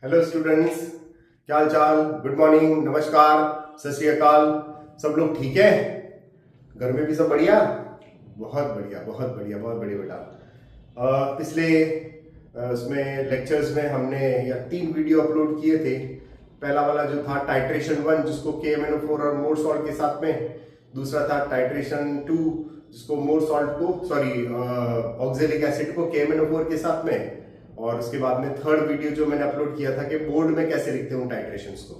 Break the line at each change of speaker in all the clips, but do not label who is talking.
Hello students, क्या हाल चाल। Good morning, नमस्कार, सत श्री अकाल। सब लोग ठीक है? घर में भी सब बढ़िया? बहुत बढ़िया, बहुत बढ़िया, बहुत बढ़िया बेटा। पिछले उसमें लेक्चर्स में हमने 3 वीडियो अपलोड किए थे। पहला वाला जो था टाइट्रेशन 1, जिसको KMnO4 और मोर सॉल्ट के साथ में। दूसरा था टाइट्रेशन 2, जिसको मोर सॉल्ट को ऑक्जेलिक एसिड को KMnO4 के साथ में। और उसके बाद में थर्ड वीडियो जो मैंने अपलोड किया था कि बोर्ड में कैसे लिखते हूँ टाइट्रेशंस को।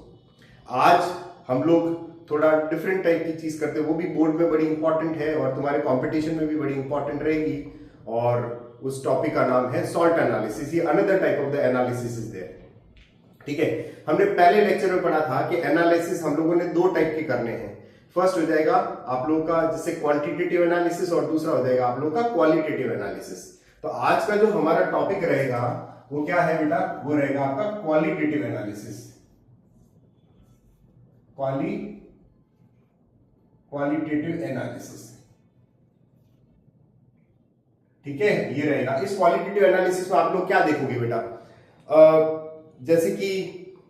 आज हम लोग थोड़ा डिफरेंट टाइप की चीज करते हैं, वो भी बोर्ड में बड़ी इंपॉर्टेंट है और तुम्हारे कंपटीशन में भी बड़ी इंपॉर्टेंट रहेगी। और उस टॉपिक का नाम है सॉल्ट एनालिसिस। ये another type of the analysis is there. ठीक है, हमने पहले लेक्चर में पढ़ा था कि एनालिसिस हम लोगों ने 2 टाइप के करने हैं। फर्स्ट हो जाएगा आप लोगों का जैसे क्वांटिटेटिव एनालिसिस और दूसरा हो जाएगा आप लोगों का क्वालिटेटिव एनालिसिस। तो आज का जो हमारा टॉपिक रहेगा वो क्या है बेटा? वो रहेगा आपका क्वालिटेटिव एनालिसिस। क्वालिटेटिव एनालिसिस, ठीक है, ये रहेगा। इस क्वालिटेटिव एनालिसिस में आप लोग क्या देखोगे बेटा? जैसे कि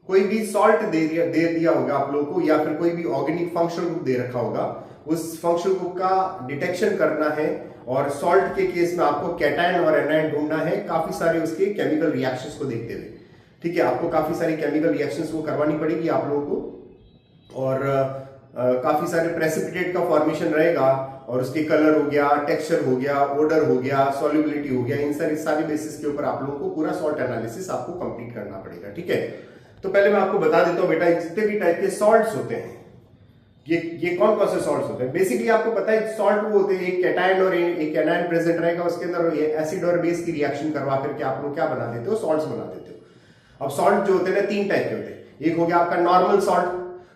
कोई भी सॉल्ट दे दिया होगा आप लोगों को, या फिर कोई भी ऑर्गेनिक फंक्शनल ग्रुप दे रखा होगा, उस फंक्शनल ग्रुप का डिटेक्शन करना है। और सॉल्ट के केस में आपको कैटायन और एनायन ढूंढना है, काफी सारे उसके केमिकल रिएक्शंस को देखते हुए। ठीक है, आपको काफी सारी केमिकल रिएक्शंस को करवानी पड़ेगी आप लोगों को। और काफी सारे प्रेसिपिटेट का फॉर्मेशन रहेगा, और उसके कलर हो गया, टेक्सचर हो गया, ओडर हो गया, सॉल्युबिलिटी हो गया, इन सारी बेसिस के ऊपर आप लोगों को पूरा सॉल्ट एनालिसिस आपको कंप्लीट करना पड़ेगा। ठीक है, तो पहले मैं आपको बता देता हूं बेटा, जितने भी टाइप के सॉल्ट्स होते हैं, ये कौन कौन से सॉल्ट्स होते हैं। बेसिकली आपको पता है सॉल्ट वो होते हैं, एक कैटायन और एक एनायन प्रेजेंट रहेगा उसके अंदर, ये एसिड और बेस की रिएक्शन करवा करके आप लोग क्या बना देते हो? सॉल्ट्स बना देते हो। अब सॉल्ट जो होते हैं ना 3 टाइप के होते हैं। एक हो गया आपका नॉर्मल सॉल्ट,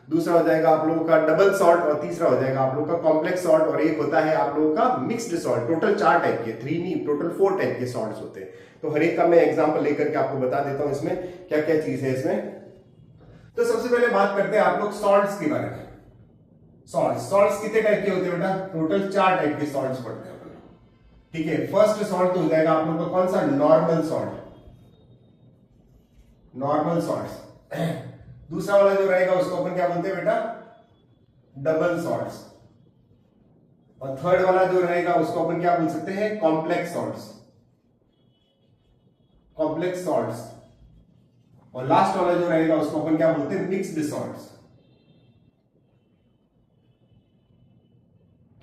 दूसरा हो जाएगा आप लोगों का डबल सॉल्ट, और तीसरा हो जाएगा आप लोगों का कॉम्प्लेक्स सॉल्ट, और एक होता है आप लोगों का मिक्स्ड सॉल्ट। टोटल 4 टाइप के, 3 नहीं, टोटल 4 टाइप के सॉल्ट्स होते हैं। तो हर एक का मैं एग्जांपल लेकर के आपको बता देता हूं इसमें क्या क्या चीज है इसमें। तो सबसे पहले बात करते हैं आप लोग सॉल्ट्स के बारे में। सॉल्ट्स कितने टाइप के होते हैं बेटा? टोटल 4 टाइप के सॉल्ट्स पढ़ते हैं अपन। ठीक है, फर्स्ट सॉल्ट तो हो जाएगा आप लोगों का कौन सा? Normal salt, normal salts. दूसरा वाला जो रहेगा उसको अपन क्या बोलते हैं बेटा? Double salts. और थर्ड वाला जो रहेगा उसको अपन क्या बोल सकते हैं? Complex salts, complex salts. और लास्ट वाला जो रहेगा उसको अपन क्या बोलते हैं? Mixed salts.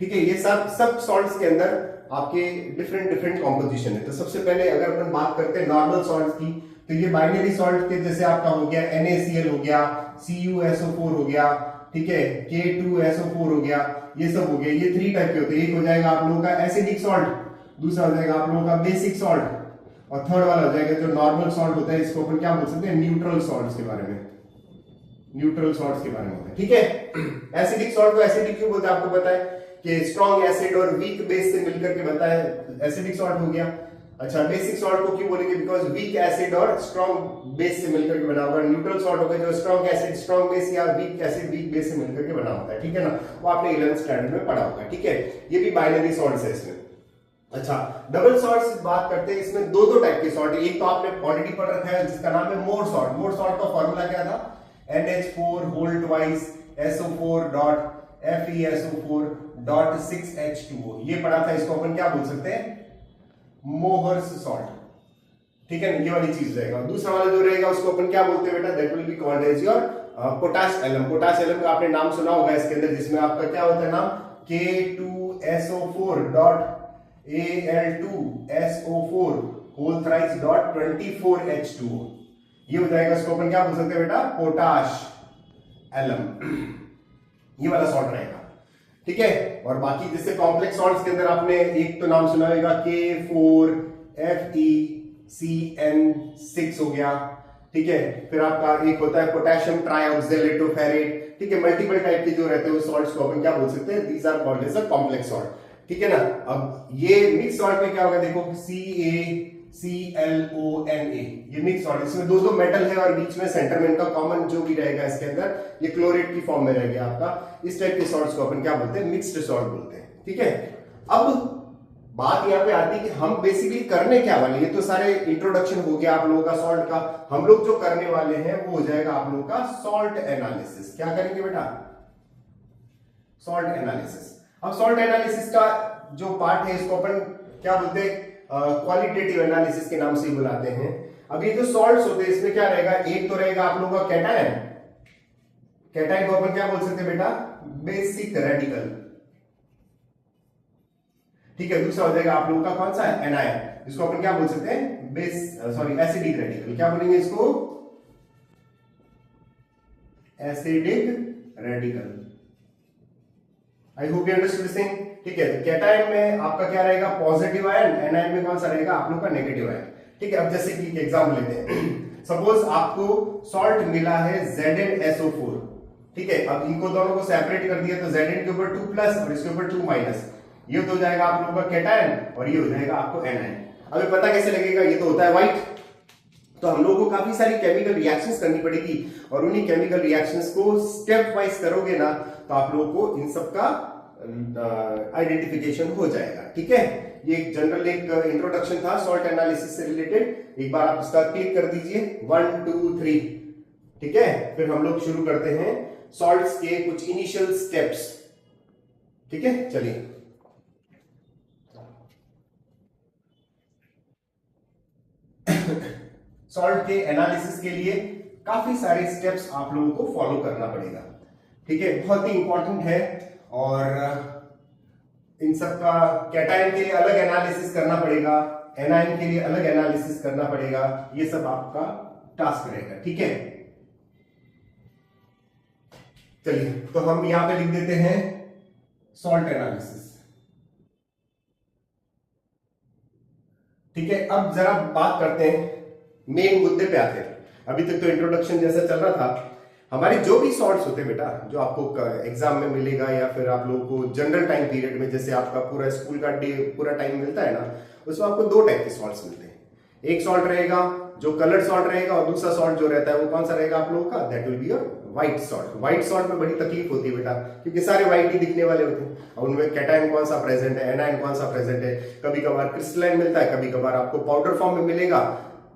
ठीक है, ये सब सॉल्ट्स के अंदर आपके डिफरेंट कॉम्पोजिशन है। तो सबसे पहले अगर अपन बात करते हैं नॉर्मल सॉल्ट्स की, तो ये बाइनरी सॉल्ट के जैसे आपका हो गया NaCl हो गया, CuSO4 हो गया, ठीक है, K2SO4 हो गया, ये सब हो गया। ये 3 टाइप के होते हैं। एक हो जाएगा आप लोगों का एसिडिक सॉल्ट, दूसरा हो जाएगा आप लोगों का बेसिक सॉल्ट, और थर्ड वाला हो जाएगा जो नॉर्मल सॉल्ट होता है, इसको अपन क्या बोल सकते हैं? न्यूट्रल सॉल्ट्स के बारे में, न्यूट्रल सॉल्ट्स के बारे में होता है। ठीक है, एसिडिक सॉल्ट को एसिडिक क्यों बोलते हैं? आपको पता है कि स्ट्रॉन्ग एसिड और वीक बेस से मिलकर के बनता है, एसिडिक सॉल्ट हो गया। अच्छा, बेसिक सॉल्ट को क्यों बोलेंगे? बिकॉज वीक एसिड और स्ट्रॉन्ग बेस से मिलकर के बना होगा। न्यूट्रल सॉल्ट होगा जो स्ट्रॉन्ग एसिड स्ट्रॉन्ग बेस या वीक एसिड वीक बेस से मिलकर के बना होता है। ठीक है ना, वो आपने 11th स्टैंडर्ड में पढ़ा होगा। ठीक है, ये भी बाइनरी सॉल्ट्स है इसमें। अच्छा, डबल सॉल्ट्स बात करते हैं, इसमें 2 टाइप के सॉल्ट है। एक तो आपने ऑलरेडी पढ़ रखा है जिसका नाम है मोर सॉल्ट। मोर सॉल्ट का फॉर्मूला क्या था? NH4 whole twice SO4 dot FeSO4.6H2O। ये पढ़ा था, इसको अपन क्या बोल सकते हैं? Mohr's salt. ठीक है, ये वाली चीज रहेगा। दूसरा वाला जो रहेगा उसको अपन क्या बोलते हैं बेटा? That will be called as your potash alum. Potash alum का आपने नाम सुना होगा इसके अंदर, जिसमें आपका क्या होता है नाम? K2SO4 dot Al2SO4 whole thrice dot 24H2O। ये हो जाएगा, इसको अपन क्या बोल सकते हैं बेटा? Potash alum. ये वाला सॉल्ट रहेगा। ठीक है, और बाकी जैसे कॉम्प्लेक्स सॉल्ट्स के अंदर आपने एक तो नाम सुना होगा K4FeCN6 हो गया। ठीक है, फिर आपका एक होता है पोटेशियम ट्राइऑक्सैलेटोफेरेट। ठीक है, मल्टीपल टाइप के जो रहते हैं सॉल्ट्स को अपन क्या बोल सकते हैं? These are called as a complex salt. ठीक है ना। अब ये मिक्स सॉल्ट में क्या होगा? देखो CaClONa, ये मिक्स सॉल्ट, इसमें 2 मेटल है और बीच में सेंटर में इनका कॉमन जो भी रहेगा इसके अंदर, ये क्लोरेट की फॉर्म में रहेगा आपका। इस टाइप के सॉल्ट्स को अपन क्या बोलते हैं? मिक्स्ड सॉल्ट बोलते हैं। ठीक है, अब बात यहाँ पे आती है कि हम बेसिकली करने क्या वाले, ये तो सारे इंट्रोडक्शन हो गया आप लोगों का सॉल्ट का। हम लोग जो करने वाले हैं वो हो जाएगा आप लोगों का सॉल्ट एनालिसिस। क्या करेंगे बेटा? Salt analysis. अब सॉल्ट एनालिसिस का जो पार्ट है इसको अपन क्या बोलते हैं? क्वालिटेटिव एनालिसिस के नाम से ही बुलाते हैं। अब ये जो सॉल्ट्स होते हैं इसमें क्या रहेगा? एक तो रहेगा आप लोगों का कैटायन। कैटायन को अपन क्या बोल सकते हैं बेटा? Basic radical. ठीक है। दूसरा हो जाएगा आप लोगों का कौन सा है? एनायन, जिसको अपन क्या बोल सकते हैं? Acidic radical. क्या बोलेंगे इसको? Acidic radical. I hope you understood this thing. ठीक है। कैटायन में आपका क्या रहेगा? Positive ion. एनायन में कौन सा रहेगा आप लोग का? Negative ion. ठीक है। अब जैसे कि एग्जांपल लेते हैं, सपोज आपको सॉल्ट मिला है ZnSO4। ठीक है। अब इनको दोनों को सेपरेट कर दिया तो Zn के ऊपर 2 प्लस और इसके ऊपर 2 माइनस, ये तो हो जाएगा आप लोगों का कैटायन और ये हो जाएगा आपको एनायन। अभी पता कैसे लगेगा? ये तो होता है व्हाइट। तो हम लोगों को काफी सारी केमिकल रिएक्शंस करनी पड़ेगी और उन्हीं केमिकल रिएक्शंस को स्टेप वाइज करोगे ना तो आप लोगों को इन सब का आइडेंटिफिकेशन हो जाएगा। ठीक है। ये एक जनरल एक इंट्रोडक्शन था सॉल्ट एनालिसिस से रिलेटेड। एक बार आप इसका क्लिक कर दीजिए 1 2 3। ठीक है। फिर हम लोग शुरू करते हैं सॉल्ट्स के कुछ इनिशियल स्टेप्स। ठीक है। चलिए। सॉल्ट के एनालिसिस के लिए काफी सारे स्टेप्स आप लोगों को फॉलो करना पड़ेगा। ठीक है। बहुत ही इंपॉर्टेंट है और इन सब का कैटायन के लिए अलग एनालिसिस करना पड़ेगा, एनायन के लिए अलग एनालिसिस करना पड़ेगा। ये सब आपका टास्क रहेगा। ठीक है। चलिए तो हम यहां पे लिख देते हैं सॉल्ट एनालिसिस। ठीक है। अब जरा बात करते हैं, मेन मुद्दे पे आते हैं। अभी तक तो इंट्रोडक्शन जैसा चल रहा था। हमारे जो भी सॉल्ट्स होते हैं बेटा, जो आपको एग्जाम में मिलेगा या फिर आप लोगों को जनरल टाइम पीरियड में, जैसे आपका पूरा स्कूल का डे पूरा टाइम मिलता है ना, उसमें आपको दो टाइप के सॉल्ट्स मिलते हैं। एक सॉल्ट रहेगा जो कलर्ड सॉल्ट रहेगा और दूसरा सॉल्ट जो रहता है वो कौन सा रहेगा आप लोगों का? That will be your white salt. White salt में बड़ी तकलीफ होती है बेटा, क्योंकि सारे व्हाइट ही दिखने वाले होते हैं और उनमें कैटायन कौन सा प्रेजेंट है, एनायन कौन सा प्रेजेंट है। कभी कभार क्रिस्टलाइन मिलता है, कभी कभार आपको पाउडर फॉर्म में मिलेगा,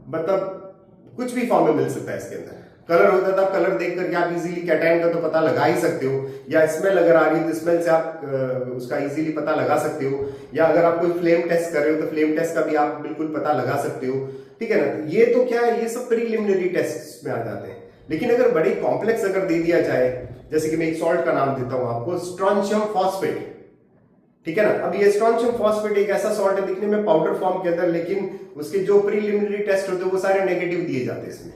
मतलब कुछ भी फॉर्म में मिल सकता है इसके अंदर। कलर होता था, कलर देख करके आप इजीली कैटायन का तो पता लगा ही सकते हो, या स्मेल अगर आ रही है तो स्मेल से आप उसका इजीली पता लगा सकते हो, या अगर आप कोई फ्लेम टेस्ट कर रहे हो तो फ्लेम टेस्ट का भी आप बिल्कुल पता लगा सकते हो। ठीक है ना। ये तो क्या है, ये सब प्रीलिमिनरी टेस्ट में आ जाते हैं। लेकिन अगर बड़ी कॉम्प्लेक्स अगर दे दिया जाए, जैसे कि मैं एक सॉल्ट का नाम देता हूं आपको, स्ट्रोंशियम फॉस्फेट। ठीक है ना। अब ये स्ट्रोंशियम फॉस्फेट एक ऐसा सॉल्ट है दिखने में पाउडर फॉर्म के अंदर, लेकिन उसके जो प्रीलिमिनरी टेस्ट होते हैं वो सारे नेगेटिव दिए जाते हैं इसमें।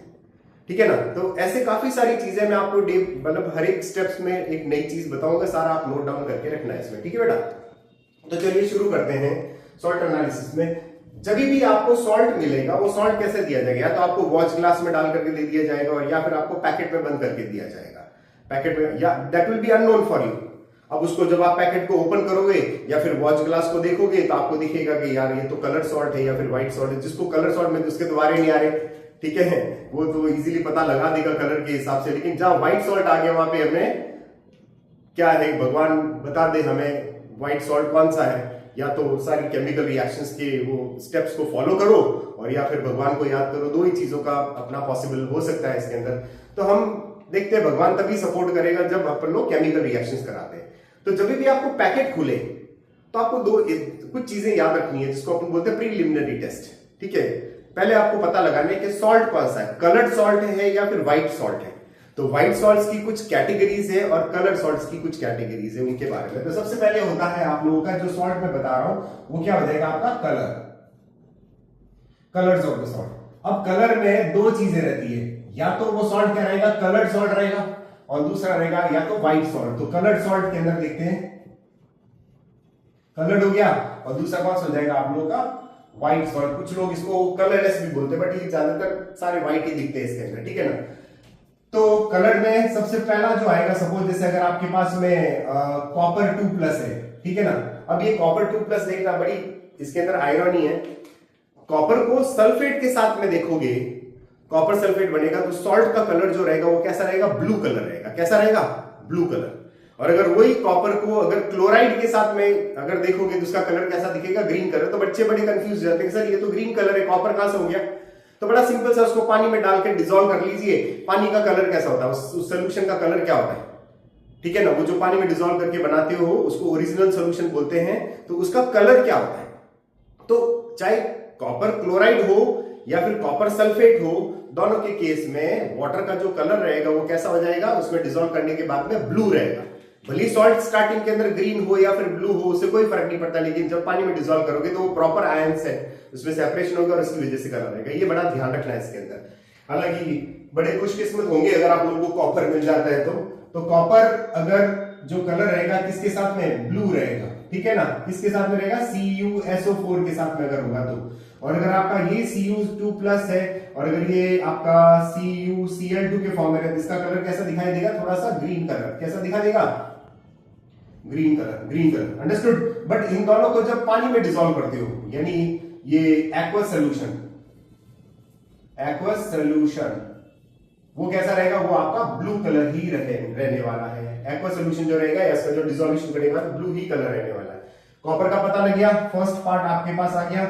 ठीक है ना। तो ऐसे काफी सारी चीजें मैं आपको मतलब हर एक स्टेप्स में एक नई चीज बताऊंगा, सारा आप नोट डाउन करके रखना है इसमें। ठीक है बेटा। तो चलिए शुरू करते हैं सॉल्ट एनालिसिस में। जब भी आपको सॉल्ट मिलेगा वो सॉल्ट कैसे दिया जाएगा? या तो आपको वॉच ग्लास में डाल करके दे दिया जाएगा और या फिर आपको पैकेट में बंद करके दिया जाएगा। पैकेट में, या that will B unknown for you. अब उसको जब आप पैकेट को ओपन करोगे या फिर वॉच ग्लास को देखोगे तो आपको दिखेगा कि यार ये तो कलर सॉल्ट है या फिर व्हाइट सॉल्ट है। जिसको कलर सॉल्ट में उसके दोबारे नहीं आ रहे, ठीक है, वो तो इजीली पता लगा देगा कलर के हिसाब से। लेकिन जहां व्हाइट सॉल्ट आ गया वहां पे हमें क्या है, भगवान बता दे हमें व्हाइट सॉल्ट कौन सा है। या तो सारी केमिकल रिएक्शंस के वो स्टेप्स को फॉलो करो और या फिर भगवान को याद करो। दो ही चीजों का अपना पॉसिबल हो सकता है इसके अंदर। तो हम देखते हैं भगवान तभी सपोर्ट करेगा जब अपन लोग केमिकल रिएक्शंस कराते हैं। तो जब भी आपको पैकेट खुले तो आपको कुछ चीजें याद रखनी है जिसको अपन बोलते हैं प्रीलिमिनरी टेस्ट। ठीक है। पहले आपको पता लगाना है कि सॉल्ट कौन सा है, कलर्ड सॉल्ट है या फिर व्हाइट सॉल्ट है। तो व्हाइट सॉल्ट्स की कुछ कैटेगरीज है और कलर सॉल्ट्स की कुछ कैटेगरीज है, उनके बारे में। तो सबसे पहले होता है आप लोगों का जो सॉल्ट मैं बता रहा हूं वो क्या हो जाएगा आपका? Colours of the salt. अब कलर में दो चीजें रहती है, या तो वो सॉल्ट क्या रहेगा, कलर्ड सॉल्ट रहेगा, और दूसरा रहेगा या तो व्हाइट सॉल्ट। तो कलर्ड सॉल्ट के अंदर देखते हैं, कलर्ड हो गया, और दूसरा कौन सा हो जाएगा आप लोगों का? White salt. कुछ लोग इसको कलरलेस भी बोलते हैं, बट ये ज्यादातर सारे व्हाइट ही दिखते हैं इसके अंदर। ठीक है ना। तो कलर में सबसे पहला जो आएगा, सपोज जैसे अगर आपके पास में कॉपर 2+ है, ठीक है ना। अब ये कॉपर 2+ देखना, बड़ी इसके अंदर आयरनी है। कॉपर को सल्फेट के साथ में देखोगे, कॉपर सल्फेट बनेगा तो सॉल्ट का कलर जो रहेगा वो कैसा रहेगा? ब्लू कलर रहेगा। कैसा रहेगा? Blue colour. और अगर वही कॉपर को अगर क्लोराइड के साथ में अगर देखोगे तो उसका कलर कैसा दिखेगा, ग्रीन कलर। तो बच्चे बड़े कंफ्यूज हो जाते हैं सर ये तो ग्रीन कलर है, कॉपर कहां से हो गया। तो बड़ा सिंपल सा, उसको पानी में डाल के डिसॉल्व कर लीजिए, पानी का कलर कैसा होता है, उस सोल्यूशन का कलर क्या होता है, ठीक है ना। वो जो पानी में डिसॉल्व करके बनाते हो उसको ओरिजिनल सोल्यूशन बोलते हैं, तो उसका कलर क्या होता है। तो चाहे कॉपर क्लोराइड हो या फिर कॉपर सल्फेट हो, दोनों के केस में वाटर का जो कलर रहेगा वो कैसा हो जाएगा, उसमें डिसॉल्व करने के बाद में ब्लू रहेगा। भले सॉल्ट स्टार्टिंग के अंदर ग्रीन हो या फिर ब्लू हो, उससे कोई फर्क नहीं पड़ता, लेकिन जब पानी में डिसॉल्व करोगे तो वो प्रॉपर आयंस है, उसमें सेपरेशन होगा और उसकी वजह से कलर रहेगा। ये बड़ा ध्यान रखना है इसके अंदर। हालांकि बड़े खुशकिस्मत होंगे अगर आप लोगों को कॉपर मिल जाता है तो कॉपर अगर जो कलर रहेगा किसके साथ में, ब्लू रहेगा, ठीक है ना। किसके साथ में रहेगा, CuSO4 के साथ में अगर होगा तो। और अगर आपका ये Cu2+ है और अगर ये आपका CuCl2 के फॉर्म में है, इसका कलर कैसा दिखाई देगा, थोड़ा सा ग्रीन कलर। कैसा दिखाई देगा, green colour, understood. But in दोनों को जब पानी में डिसॉल्व करते हो, यानी ये एक्वस सोल्यूशन वो कैसा रहेगा, वो आपका ब्लू कलर ही रहने वाला है। एक्वस सोल्यूशन जो रहेगा इसका जो डिसोल्यूशन करेगा तो ब्लू ही कलर रहने वाला है। कॉपर का पता लग गया, फर्स्ट पार्ट आपके पास आ गया।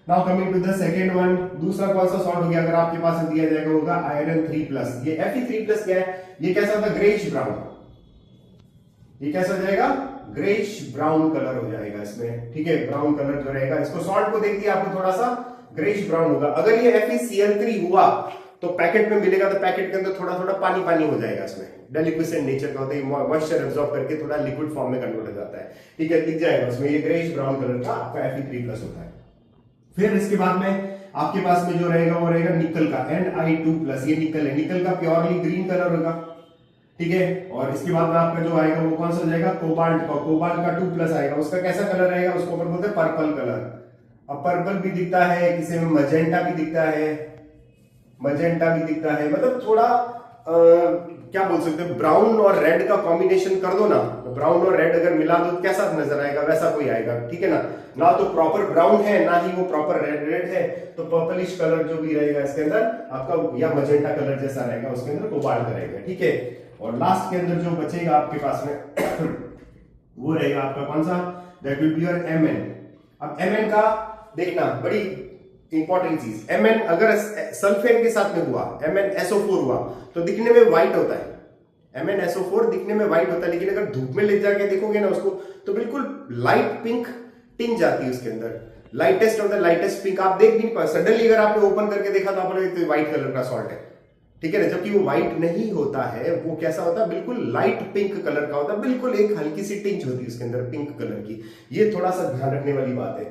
Now coming to the second one, दूसरा कौन सा सॉल्ट हो गया, अगर आपके पास दिया जाएगा होगा आयरन 3+। ये Fe3+ क्या है, ये कैसा होता है, ग्रेइश ब्राउन। ये कैसा हो जाएगा, ग्रेइश ब्राउन कलर हो जाएगा इसमें, ठीक है। ब्राउन कलर जो रहेगा, इसको सॉल्ट को देख दिया आपको, थोड़ा सा ग्रेइश ब्राउन होगा। अगर ये FeCl3 हुआ तो पैकेट में मिलेगा, तो पैकेट के अंदर थोड़ा थोड़ा पानी पानी हो जाएगा, इसमें डेलिक्विसेंट नेचर का होता है, मॉइस्चर एब्जॉर्ब करके थोड़ा लिक्विड फॉर्म में कन्वर्ट हो जाता है, ठीक है। दिख जाएगा उसमें ये ग्रेइश ब्राउन कलर का आपका Fe3+ होता है। फिर इसके बाद में आपके पास में जो रहेगा वो रहेगा निकल का Ni2+। ये निकल है, निकल का प्योरली ग्रीन कलर होगा, ठीक है। और इसके बाद में आपका जो आएगा वो कौन सा हो जाएगा, कोबाल्ट का 2+ आएगा। उसका कैसा कलर रहेगा, उसको अपन बोलते हैं पर्पल कलर। अब पर्पल भी दिखता है, किसी में मजेंटा भी दिखता है, मतलब थोड़ा क्या बोल सकते हैं, ब्राउन और रेड का कॉम्बिनेशन कर दो ना, तो ब्राउन और रेड अगर मिला दो तो कैसा नजर आएगा, वैसा कोई आएगा, ठीक है ना तो प्रॉपर ब्राउन है ना ही वो प्रॉपर रेड है, तो पर्पलिश कलर जो भी रहेगा इसके अंदर आपका, या मजेंटा कलर जैसा रहेगा, उसके अंदर कोबाल्ट रहेगा, ठीक है। और लास्ट के अंदर जो बचेगा आपके पास में वो रहेगा आपका कौन सा, that will be your Mn। अब Mn का देखना बड़ी इंपॉर्टेंट चीज, Mn अगर सल्फेट के साथ में हुआ, MnSO4 हुआ तो दिखने में व्हाइट होता है। MnSO4 दिखने में व्हाइट होता है, लेकिन अगर धूप में ले जाके देखोगे ना उसको तो बिल्कुल लाइट पिंक टिंज आती है उसके अंदर, lightest of the lightest pink. आप देख नहीं पाए, सडनली अगर आपने ओपन करके देखा तो आपने व्हाइट कलर का सॉल्ट है, ठीक है ना। जबकि वो व्हाइट नहीं होता है, वो कैसा होता है, बिल्कुल लाइट पिंक कलर का होता है, बिल्कुल एक हल्की सी टिंच होती है उसके अंदर पिंक कलर की। ये थोड़ा सा ध्यान रखने वाली बात है।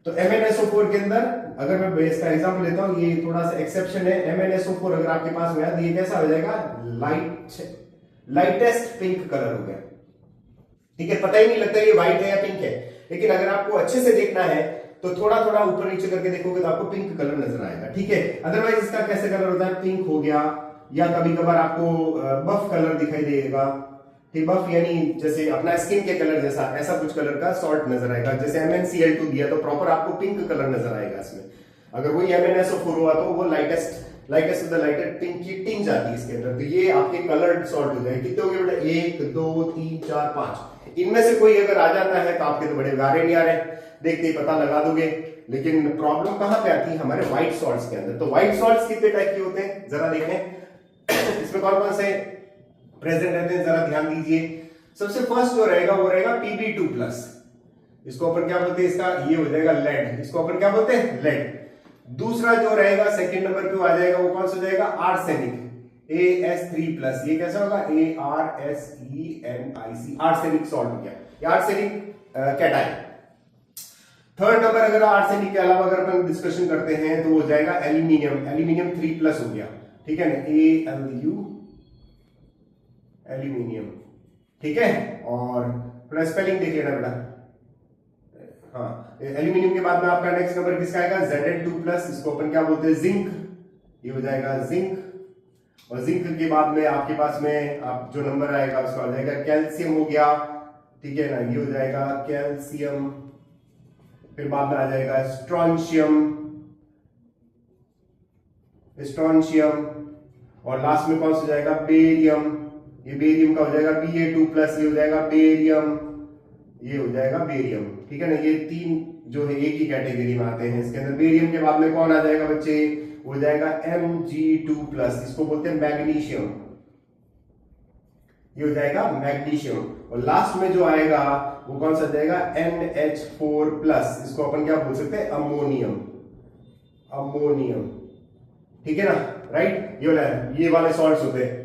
तो MnSO4 के अंदर अगर मैं इसका एग्जांपल लेता हूं, ये थोड़ा सा एक्सेप्शन है। MnSO4 अगर आपके पास में है तो ये कैसा हो जाएगा, लाइटेस्ट पिंक कलर हो गया, ठीक है। पता ही नहीं लगता ये व्हाइट है या पिंक है, लेकिन अगर आपको अच्छे से देखना है तो थोड़ा थोड़ा ऊपर नीचे करके देखोगे तो आपको पिंक कलर नजर आएगा, ठीक है। अदरवाइज इसका कैसे कलर होता है, पिंक हो गया, या कभी कभार आपको बफ कलर दिखाई देगा, ठीक। बफ यानी जैसे अपना स्किन के कलर जैसा, ऐसा कुछ कलर का सॉल्ट नजर आएगा। जैसे MnCl2 दिया तो प्रॉपर आपको पिंक कलर नजर आएगा इसमें। अगर वही MnSO4 हुआ तो वो lightest of the lighted pink की टिंज आती है इसके अंदर। तो ये आपके कलर्ड सॉल्ट हो जाएंगे। कितने हो गए बेटा, 1 2 3 4 5। इनमें से कोई अगर आ जाता है तो आपके तो बड़े गारे नहीं आ रहे, देखते ही पता लगा दोगे। लेकिन प्रॉब्लम कहां पे आती है, हमारे व्हाइट सॉल्ट्स के अंदर। तो व्हाइट सॉल्ट्स कितने टाइप के होते हैं जरा देखें, इसमें कौन कौन से प्रेजेंट रहते हैं जरा ध्यान दीजिए। सबसे फर्स्ट जो रहेगा वो रहेगा Pb2+। इसको अपन क्या बोलते हैं, इसका ये हो जाएगा लेड, इसको अपन क्या बोलते हैं, लेड। दूसरा जो रहेगा सेकंड नंबर पे आ जाएगा वो कौन सा हो जाएगा, आर्सेनिक, As3+। ये कैसा होगा, ArSenic, आर्सेनिक सॉल्ट हो गया, ये आर्सेनिक कैटायन। थर्ड नंबर अगर आर्सेनिक के अलावा अगर अपन डिस्कशन करते हैं तो वो जाएगा एल्यूमिनियम 3+ हो गया, ठीक है ना, Alu एल्यूमिनियम, ठीक है। और थोड़ा स्पेलिंग देख लेना बेटा, हाँ। एल्यूमिनियम के बाद में आपका नेक्स्ट नंबर किसका आएगा, Zn2+। इसको अपन क्या बोलते हैं, जिंक, ये हो जाएगा जिंक। और जिंक के बाद में आपके पास में आप जो नंबर आएगा उसका हो जाएगा कैल्शियम हो गया, ठीक है ना, ये हो जाएगा कैल्शियम। फिर बाद में आ जाएगा स्ट्रोंशियम, और लास्ट में कौन सा जाएगा, बेरियम, ये बेरियम का हो जाएगा Ba2+, ये हो जाएगा बेरियम, ये हो जाएगा बेरियम, ठीक है ना। ये तीन जो है एक ही कैटेगरी में आते हैं। इसके अंदर बेरियम के बाद में कौन आ जाएगा बच्चे, हो जाएगा Mg2+, इसको बोलते हैं मैग्नीशियम, ये हो जाएगा मैग्नीशियम। और लास्ट में जो आएगा वो कौन सा जाएगा, NH4+, इसको अपन क्या बोल सकते हैं, अमोनियम, अमोनियम, ठीक है ना, राइट। ये वाले सॉल्ट्स होते हैं।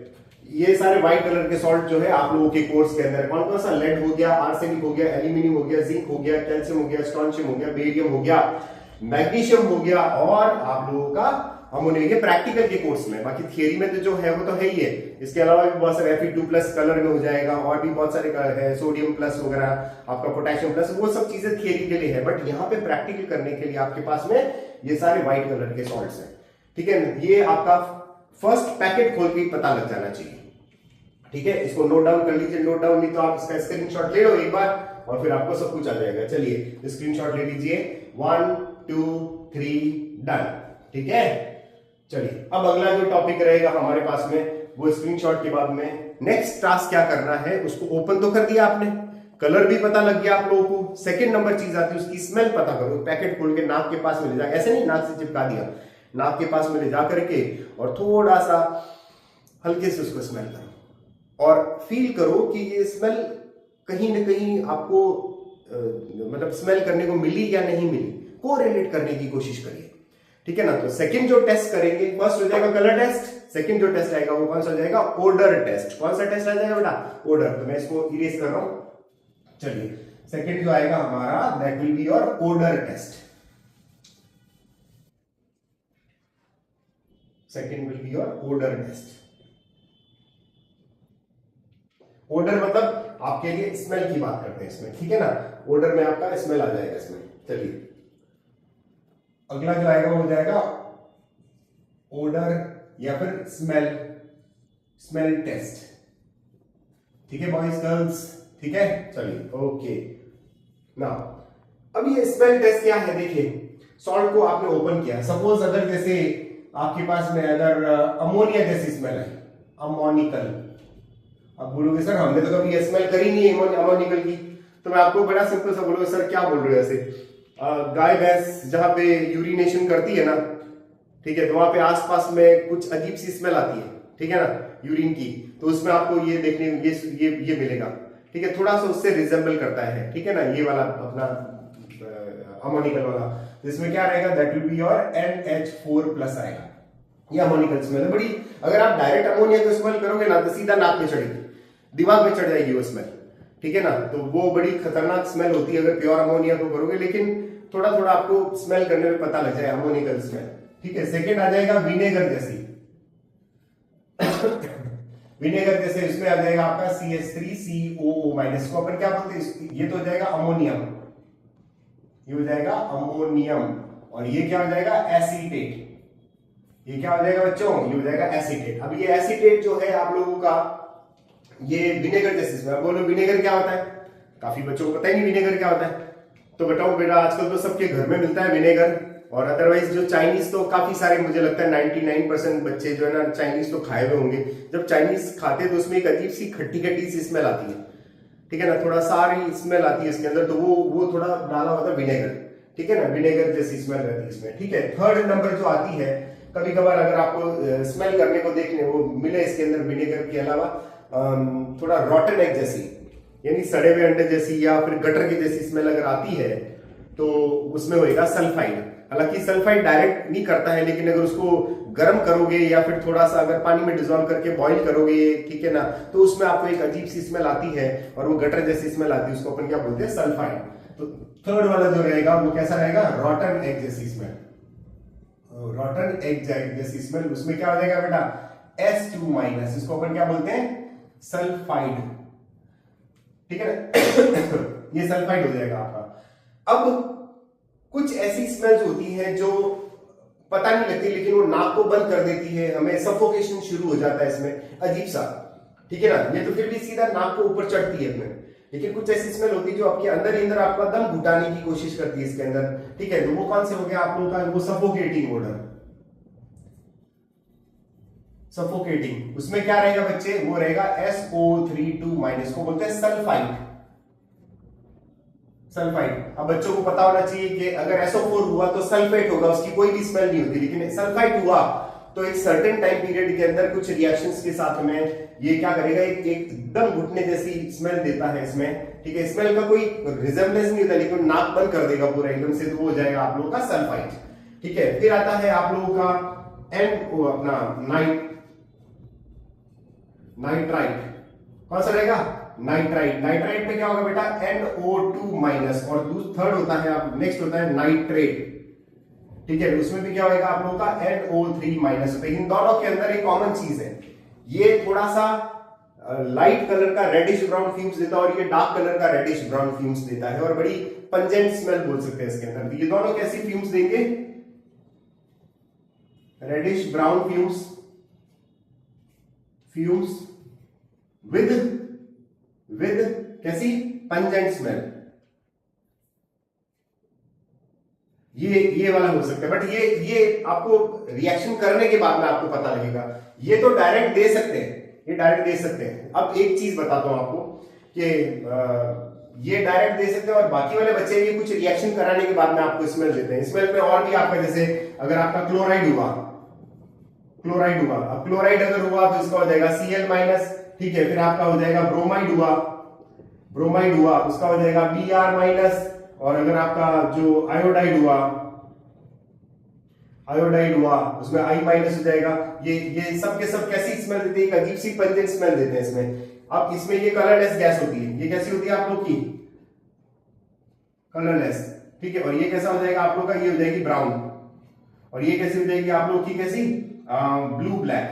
ये सारे व्हाइट कलर के सॉल्ट जो है आप लोगों के कोर्स के अंदर कौन कौन सा, लेड हो गया, आर्सेनिक हो गया, एल्यूमिनियम हो गया, जिंक हो गया, कैल्शियम हो गया, स्ट्रोंशियम हो गया, बेरियम हो गया, मैग्नीशियम हो गया, और आप लोगों का अमोनियम। ये प्रैक्टिकल के कोर्स में, बाकी थियरी में तो जो है वो तो है ही है। इसके अलावा भी बहुत सारे Fe2+ कलर में हो जाएगा, और भी बहुत सारे है, सोडियम प्लस वगैरह, आपका पोटेशियम प्लस, वो सब चीजें थियरी के लिए है। बट यहाँ पे प्रैक्टिकल करने के लिए आपके पास में ये सारे व्हाइट कलर के सॉल्ट्स हैं, ठीक है। ये आपका फर्स्ट पैकेट खोल के पता लग जाना चाहिए, ठीक है। इसको नोट डाउन कर लीजिए, नोट डाउन नहीं तो आप इसका स्क्रीनशॉट ले लो एक बार, और फिर आपको सब कुछ आ जाएगा। चलिए स्क्रीनशॉट ले लीजिए, 1 2 3 डन, ठीक है। चलिए अब अगला जो टॉपिक रहेगा हमारे पास में, वो स्क्रीनशॉट के बाद में नेक्स्ट टास्क क्या करना है, उसको ओपन तो कर दिया आपने, कलर भी पता लग गया आप लोगों को। सेकंड नंबर चीज आती है उसकी स्मेल पता करो। पैकेट खोल के नाक के पास में ले जा, ऐसे नहीं नाक से चिपका दिया, नाक के पास में ले जा करके और थोड़ा सा हल्के से उसको स्मेल करो और फील करो कि ये स्मेल कहीं ना कहीं आपको मतलब स्मेल करने को मिली या नहीं मिली, कोरिलेट करने की कोशिश करिए, ठीक है ना। तो सेकंड जो टेस्ट करेंगे, फर्स्ट हो जाएगा कलर टेस्ट, सेकंड जो टेस्ट आएगा वो कौन सा हो जाएगा, ओडर टेस्ट। कौन सा टेस्ट आ जाएगा बेटा, ओडर। तो मैं इसको इरेज कर रहा हूं। चलिए सेकंड जो आएगा हमारा, that will be your odour test. Second will be your odour test. Odour मतलब आपके लिए स्मेल की बात करते हैं इसमें, ठीक है ना। ओडर में आपका स्मेल आ जाएगा इसमें। चलिए अगला जो आएगा वो हो जाएगा ओडर या फिर स्मेल, स्मेल टेस्ट, ठीक है बॉयज गर्ल्स, ठीक है। चलिए ओके ना, अब ये स्मेल टेस्ट क्या है, देखिए सॉल्ट को आपने ओपन किया, सपोज अगर जैसे आपके पास में अगर अमोनिया जैसी स्मेल है, अमोनिकल, अब बोलोगे सर हमने तो कभी स्मेल करी नहीं है अमोनिकल की, तो मैं आपको बड़ा सिंपल सा बोलूंगा, सर क्या बोल रहे हो ऐसे, गाय भैंस जहां पे यूरिनेशन करती है ना, ठीक है, तो वहां पे आसपास में कुछ अजीब सी स्मेल आती है, ठीक है ना, यूरिन की, तो उसमें आपको ये देखने ये मिलेगा, ठीक है, थोड़ा सा उससे रिजेंबल करता है, ठीक है ना, ये वाला अपना अमोनिकल वाला। तो इसमें क्या रहेगा, that will be your NH4+ आएगा, ये अमोनिकल स्मेल है। बड़ी अगर आप डायरेक्ट अमोनिया को स्मेल करोगे ना तो सीधा नाक में चढ़ेगी, दिमाग में चढ़ जाएगी वो स्मेल, ठीक है ना, तो वो बड़ी खतरनाक स्मेल होती है अगर प्योर अमोनिया को करोगे, लेकिन थोड़ा थोड़ा आपको स्मेल करने में पता लग जाए अमोनिकल स्मेल, ठीक है। सेकंड आ जाएगा विनेगर जैसी विनेगर जैसे, इसमें आ जाएगा आपका CH3COO-, को अपन क्या बोलते हैं, ये तो हो जाएगा अमोनियम, ये हो जाएगा अमोनियम, और ये क्या हो जाएगा एसीटेट, ये क्या हो जाएगा बच्चों, ये हो जाएगा एसीटेट। अब ये एसीटेट जो है आप लोगों का ये विनेगर जैसे स्मेल। बोलो विनेगर क्या होता है, काफी बच्चों को पता ही नहीं विनेगर क्या होता है, तो बताओ बेटा आजकल तो सबके घर में मिलता है विनेगर, और अदरवाइज जो चाइनीज तो काफी सारे, मुझे लगता है 99% बच्चे जो है ना चाइनीज तो खाए हुए होंगे। जब चाइनीज खाते तो उसमें एक अजीब सी खट्टी खट्टी सी स्मेल आती है, ठीक है ना, थोड़ा सारी स्मेल आती है इसके अंदर, तो वो थोड़ा डाला होता है विनेगर, ठीक है ना, विनेगर जैसी स्मेल रहती है इसमें, ठीक है। थर्ड नंबर जो आती है, कभी कभार अगर आपको स्मेल करने को देखने वो मिले इसके अंदर विनेगर के अलावा थोड़ा रॉटन एग जैसी, यानी सड़े हुए अंडे जैसी या फिर गटर की जैसी स्मेल अगर आती है तो उसमें होएगा सल्फाइड। हालांकि सल्फाइड डायरेक्ट नहीं करता है, लेकिन अगर उसको गर्म करोगे या फिर थोड़ा सा अगर पानी में डिजोल्व करके बॉईल करोगे, ठीक है ना, तो उसमें आपको एक अजीब सी स्मेल आती है और वो गटर जैसी स्मेल आती है, उसको अपन क्या बोलते हैं, सल्फाइड। तो थर्ड वाला जो रहेगा वो कैसा रहेगा, रॉटन एग जैसी स्मेल, रॉटन एग जैसी स्मेल। उसमें क्या हो जाएगा बेटा S2-, इसको अपन क्या बोलते हैं, सल्फाइड, ठीक है ना ये सल्फाइड हो जाएगा आपका। अब कुछ ऐसी स्मेल्स होती हैं जो पता नहीं लगती, लेकिन वो नाक को बंद कर देती है, हमें सफोकेशन शुरू हो जाता है इसमें अजीब सा, ठीक है ना, ये तो फिर भी सीधा नाक को ऊपर चढ़ती है अपने, लेकिन कुछ ऐसी स्मेल होती है जो आपके अंदर ही अंदर आपका दम घुटाने की कोशिश करती है इसके अंदर, ठीक है। तो वो कौन से हो गया आप लोगों का, वो सफोकेटिंग ओडर, सफोकेटिंग। उसमें क्या रहेगा बच्चे, वो रहेगा SO3 - को बोलते हैं सल्फाइड। सल्फाइड, अब बच्चों को पता होना चाहिए कि अगर SO4 हुआ तो सल्फेट होगा, उसकी कोई भी स्मेल नहीं होती, लेकिन सल्फाइड हुआ तो एक सर्टेन टाइम पीरियड के अंदर कुछ रिएक्शंस के साथ में ये क्या करेगा, एक एकदम घुटने जैसी स्मेल देता है इसमें, ठीक है। स्मेल का कोई रिजेम्बलेंस नहीं होता, लेकिन नाक बंद कर देगा पूरा एकदम से, तो वो हो जाएगा आप लोगों का सल्फाइड, ठीक है। फिर आता है आप लोगों का अपना नाइट्राइट। कौन सा रहेगा, नाइट्राइट। नाइट्राइट में क्या होगा बेटा, NO2 और थर्ड होता है, आप नेक्स्ट होता है नाइट्रेट, ठीक है। उसमें भी क्या होगा आप लोगों का NO3 होता है। इन दोनों के अंदर एक कॉमन चीज है, ये थोड़ा सा लाइट कलर का रेडिश ब्राउन फ्यूम्स देता है और ये डार्क कलर का रेडिश ब्राउन फ्यूम्स देता है, और बड़ी पंजेंट स्मेल बोल सकते हैं इसके अंदर। ये दोनों कैसी फ्यूम्स देंगे, रेडिश ब्राउन फ्यूम्स विद कैसी, पंजेंट स्मेल। ये वाला हो सकता है, बट ये आपको रिएक्शन करने के बाद में आपको पता लगेगा। ये तो डायरेक्ट दे सकते हैं, ये डायरेक्ट दे सकते हैं। अब एक चीज बताता हूं आपको कि ये डायरेक्ट दे सकते हैं, और बाकी वाले बच्चे ये कुछ रिएक्शन कराने के बाद में आपको स्मेल देते हैं। स्मेल में और भी आपका, जैसे अगर आपका क्लोराइड हुआ, अब क्लोराइड अगर हुआ तो इसका हो जाएगा Cl-, ठीक है। फिर आपका हो जाएगा ब्रोमाइड हुआ उसका हो जाएगा Br-, और अगर आपका जो आयोडाइड हुआ उसमें I- हो जाएगा। ये सब के सब कैसी स्मेल देते हैं, एक अजीब सी पंजेंट स्मेल देते हैं इसमें। अब इसमें ये कलरलेस गैस होती है, ये कैसी होती है आप लोग की, कलरलेस, ठीक है। और ये कैसा हो जाएगा आप लोग का, ये हो जाएगी ब्राउन, और ये कैसी हो जाएगी आप लोग की, कैसी, ब्लू ब्लैक,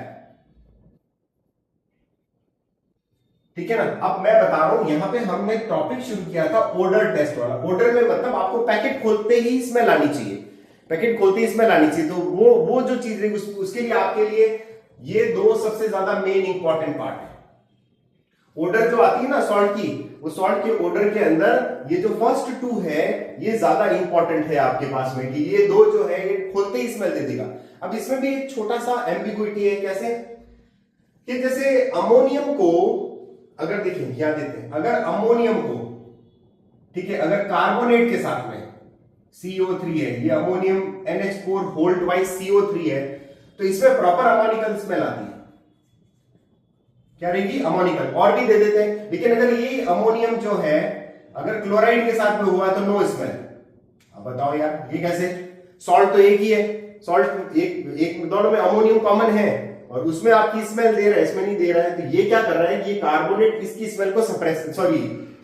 ठीक है ना। अब मैं बता रहा हूं, यहां पे हमने टॉपिक शुरू किया था ओडर टेस्ट वाला। ओडर में मतलब आपको पैकेट खोलते ही स्मेल आनी चाहिए, पैकेट खोलते ही स्मेल आनी चाहिए। तो वो जो चीज है उसके लिए आपके लिए ये दो सबसे ज्यादा मेन इंपॉर्टेंट पार्ट है। ओडर जो आती है ना सॉल्ट की, वो सॉल्ट के ओडर के अंदर ये जो फर्स्ट टू है ये ज्यादा इंपॉर्टेंट है आपके पास में, कि ये दो जो है ये खोलते ही स्मेल दे देगा। अब इसमें भी एक छोटा सा एम्बिग्विटी है, कैसे कि जैसे अमोनियम को अगर देखें, यहां देते हैं, अगर अमोनियम को, ठीक है, अगर कार्बोनेट के साथ में CO3 है, ये ammonium NH4 hold wise CO3 है, तो इसमें प्रॉपर अमोनिकल स्मेल आती है। क्या रहेगी, अमोनिकल। और भी दे देते हैं, लेकिन अगर ये अमोनियम जो है अगर क्लोराइड के साथ में हुआ तो नो स्मेल। अब बताओ यार ये कैसे, सॉल्ट तो एक ही है, सॉल्ट एक दोनों में अमोनियम कॉमन है, और उसमें आपकी स्मेल दे रहा है, इसमें नहीं दे रहा है। तो ये क्या कर रहा है, ये कार्बोनेट इसकी स्मेल को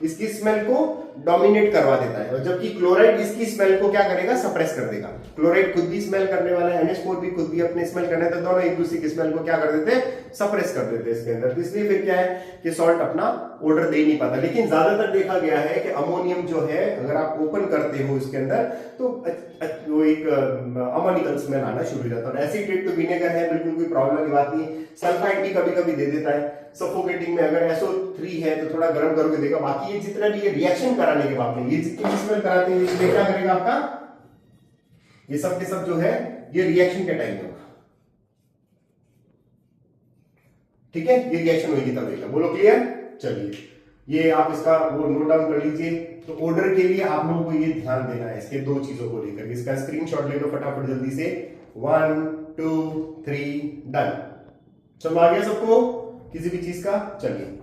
इसकी स्मेल को डोमिनेट करवा देता है, और जबकि क्लोराइड इसकी स्मेल को क्या करेगा, सप्रेस कर देगा। क्लोराइड खुद भी स्मेल करने वाला है, NH4 भी खुद भी अपने स्मेल करने, तो दोनों एक दूसरे की स्मेल को क्या कर देते हैं, सप्रेस कर देते हैं इसके अंदर। तो इसलिए फिर क्या है कि सॉल्ट अपना ऑर्डर दे नहीं पाता। लेकिन ज्यादातर देखा गया है कि अमोनियम जो है अगर आप ओपन करते हो इसके अंदर तो वो एक अमोनिकल स्मेल आना शुरू हो जाता है। एसिटेट तो विनेगर है, बिल्कुल कोई प्रॉब्लम की बात नहीं। सल्फाइड भी कभी कभी दे देता है। सफोकेटिंग में अगर SO3 है तो थोड़ा गर्म करके देगा। बाकी ये जितना भी ये रिएक्शन कराने के बाद में ये जितनी स्मेल कराते हैं इसमें क्या करेगा आपका, ये सब के सब जो है ये रिएक्शन के टाइम में होगा। ठीक है, ये रिएक्शन होगी तब देगा। बोलो क्लियर। चलिए ये आप इसका वो नोट डाउन कर लीजिए। तो ऑर्डर के लिए आप लोगों को ये ध्यान देना है इसके दो चीजों को लेकर। इसका स्क्रीनशॉट ले लो फटाफट जल्दी से। 1 2 3 डन। चलो आ गया सबको किसी भी चीज का। चलिए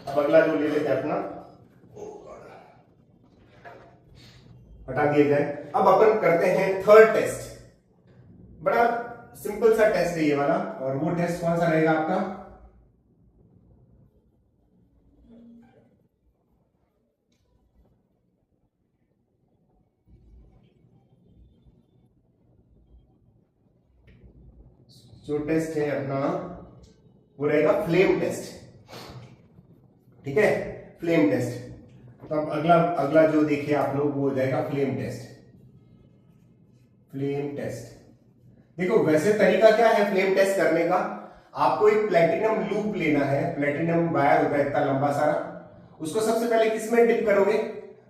अब अगला जो ले लेते हैं अपना, हटा दिए जाए। अब अपन करते हैं थर्ड टेस्ट। बड़ा सिंपल सा टेस्ट है ये वाला। और वो टेस्ट कौन सा रहेगा आपका, जो टेस्ट है अपना वो रहेगा फ्लेम टेस्ट। ठीक है, फ्लेम टेस्ट। तो अब अगला जो देखिए आप लोग वो हो जाएगा फ्लेम टेस्ट। फ्लेम टेस्ट देखो वैसे तरीका क्या है फ्लेम टेस्ट करने का। आपको एक प्लेटिनम लूप लेना है। प्लेटिनम वायर होता है इतना लंबा सारा। उसको सबसे पहले किस में डिप करोगे,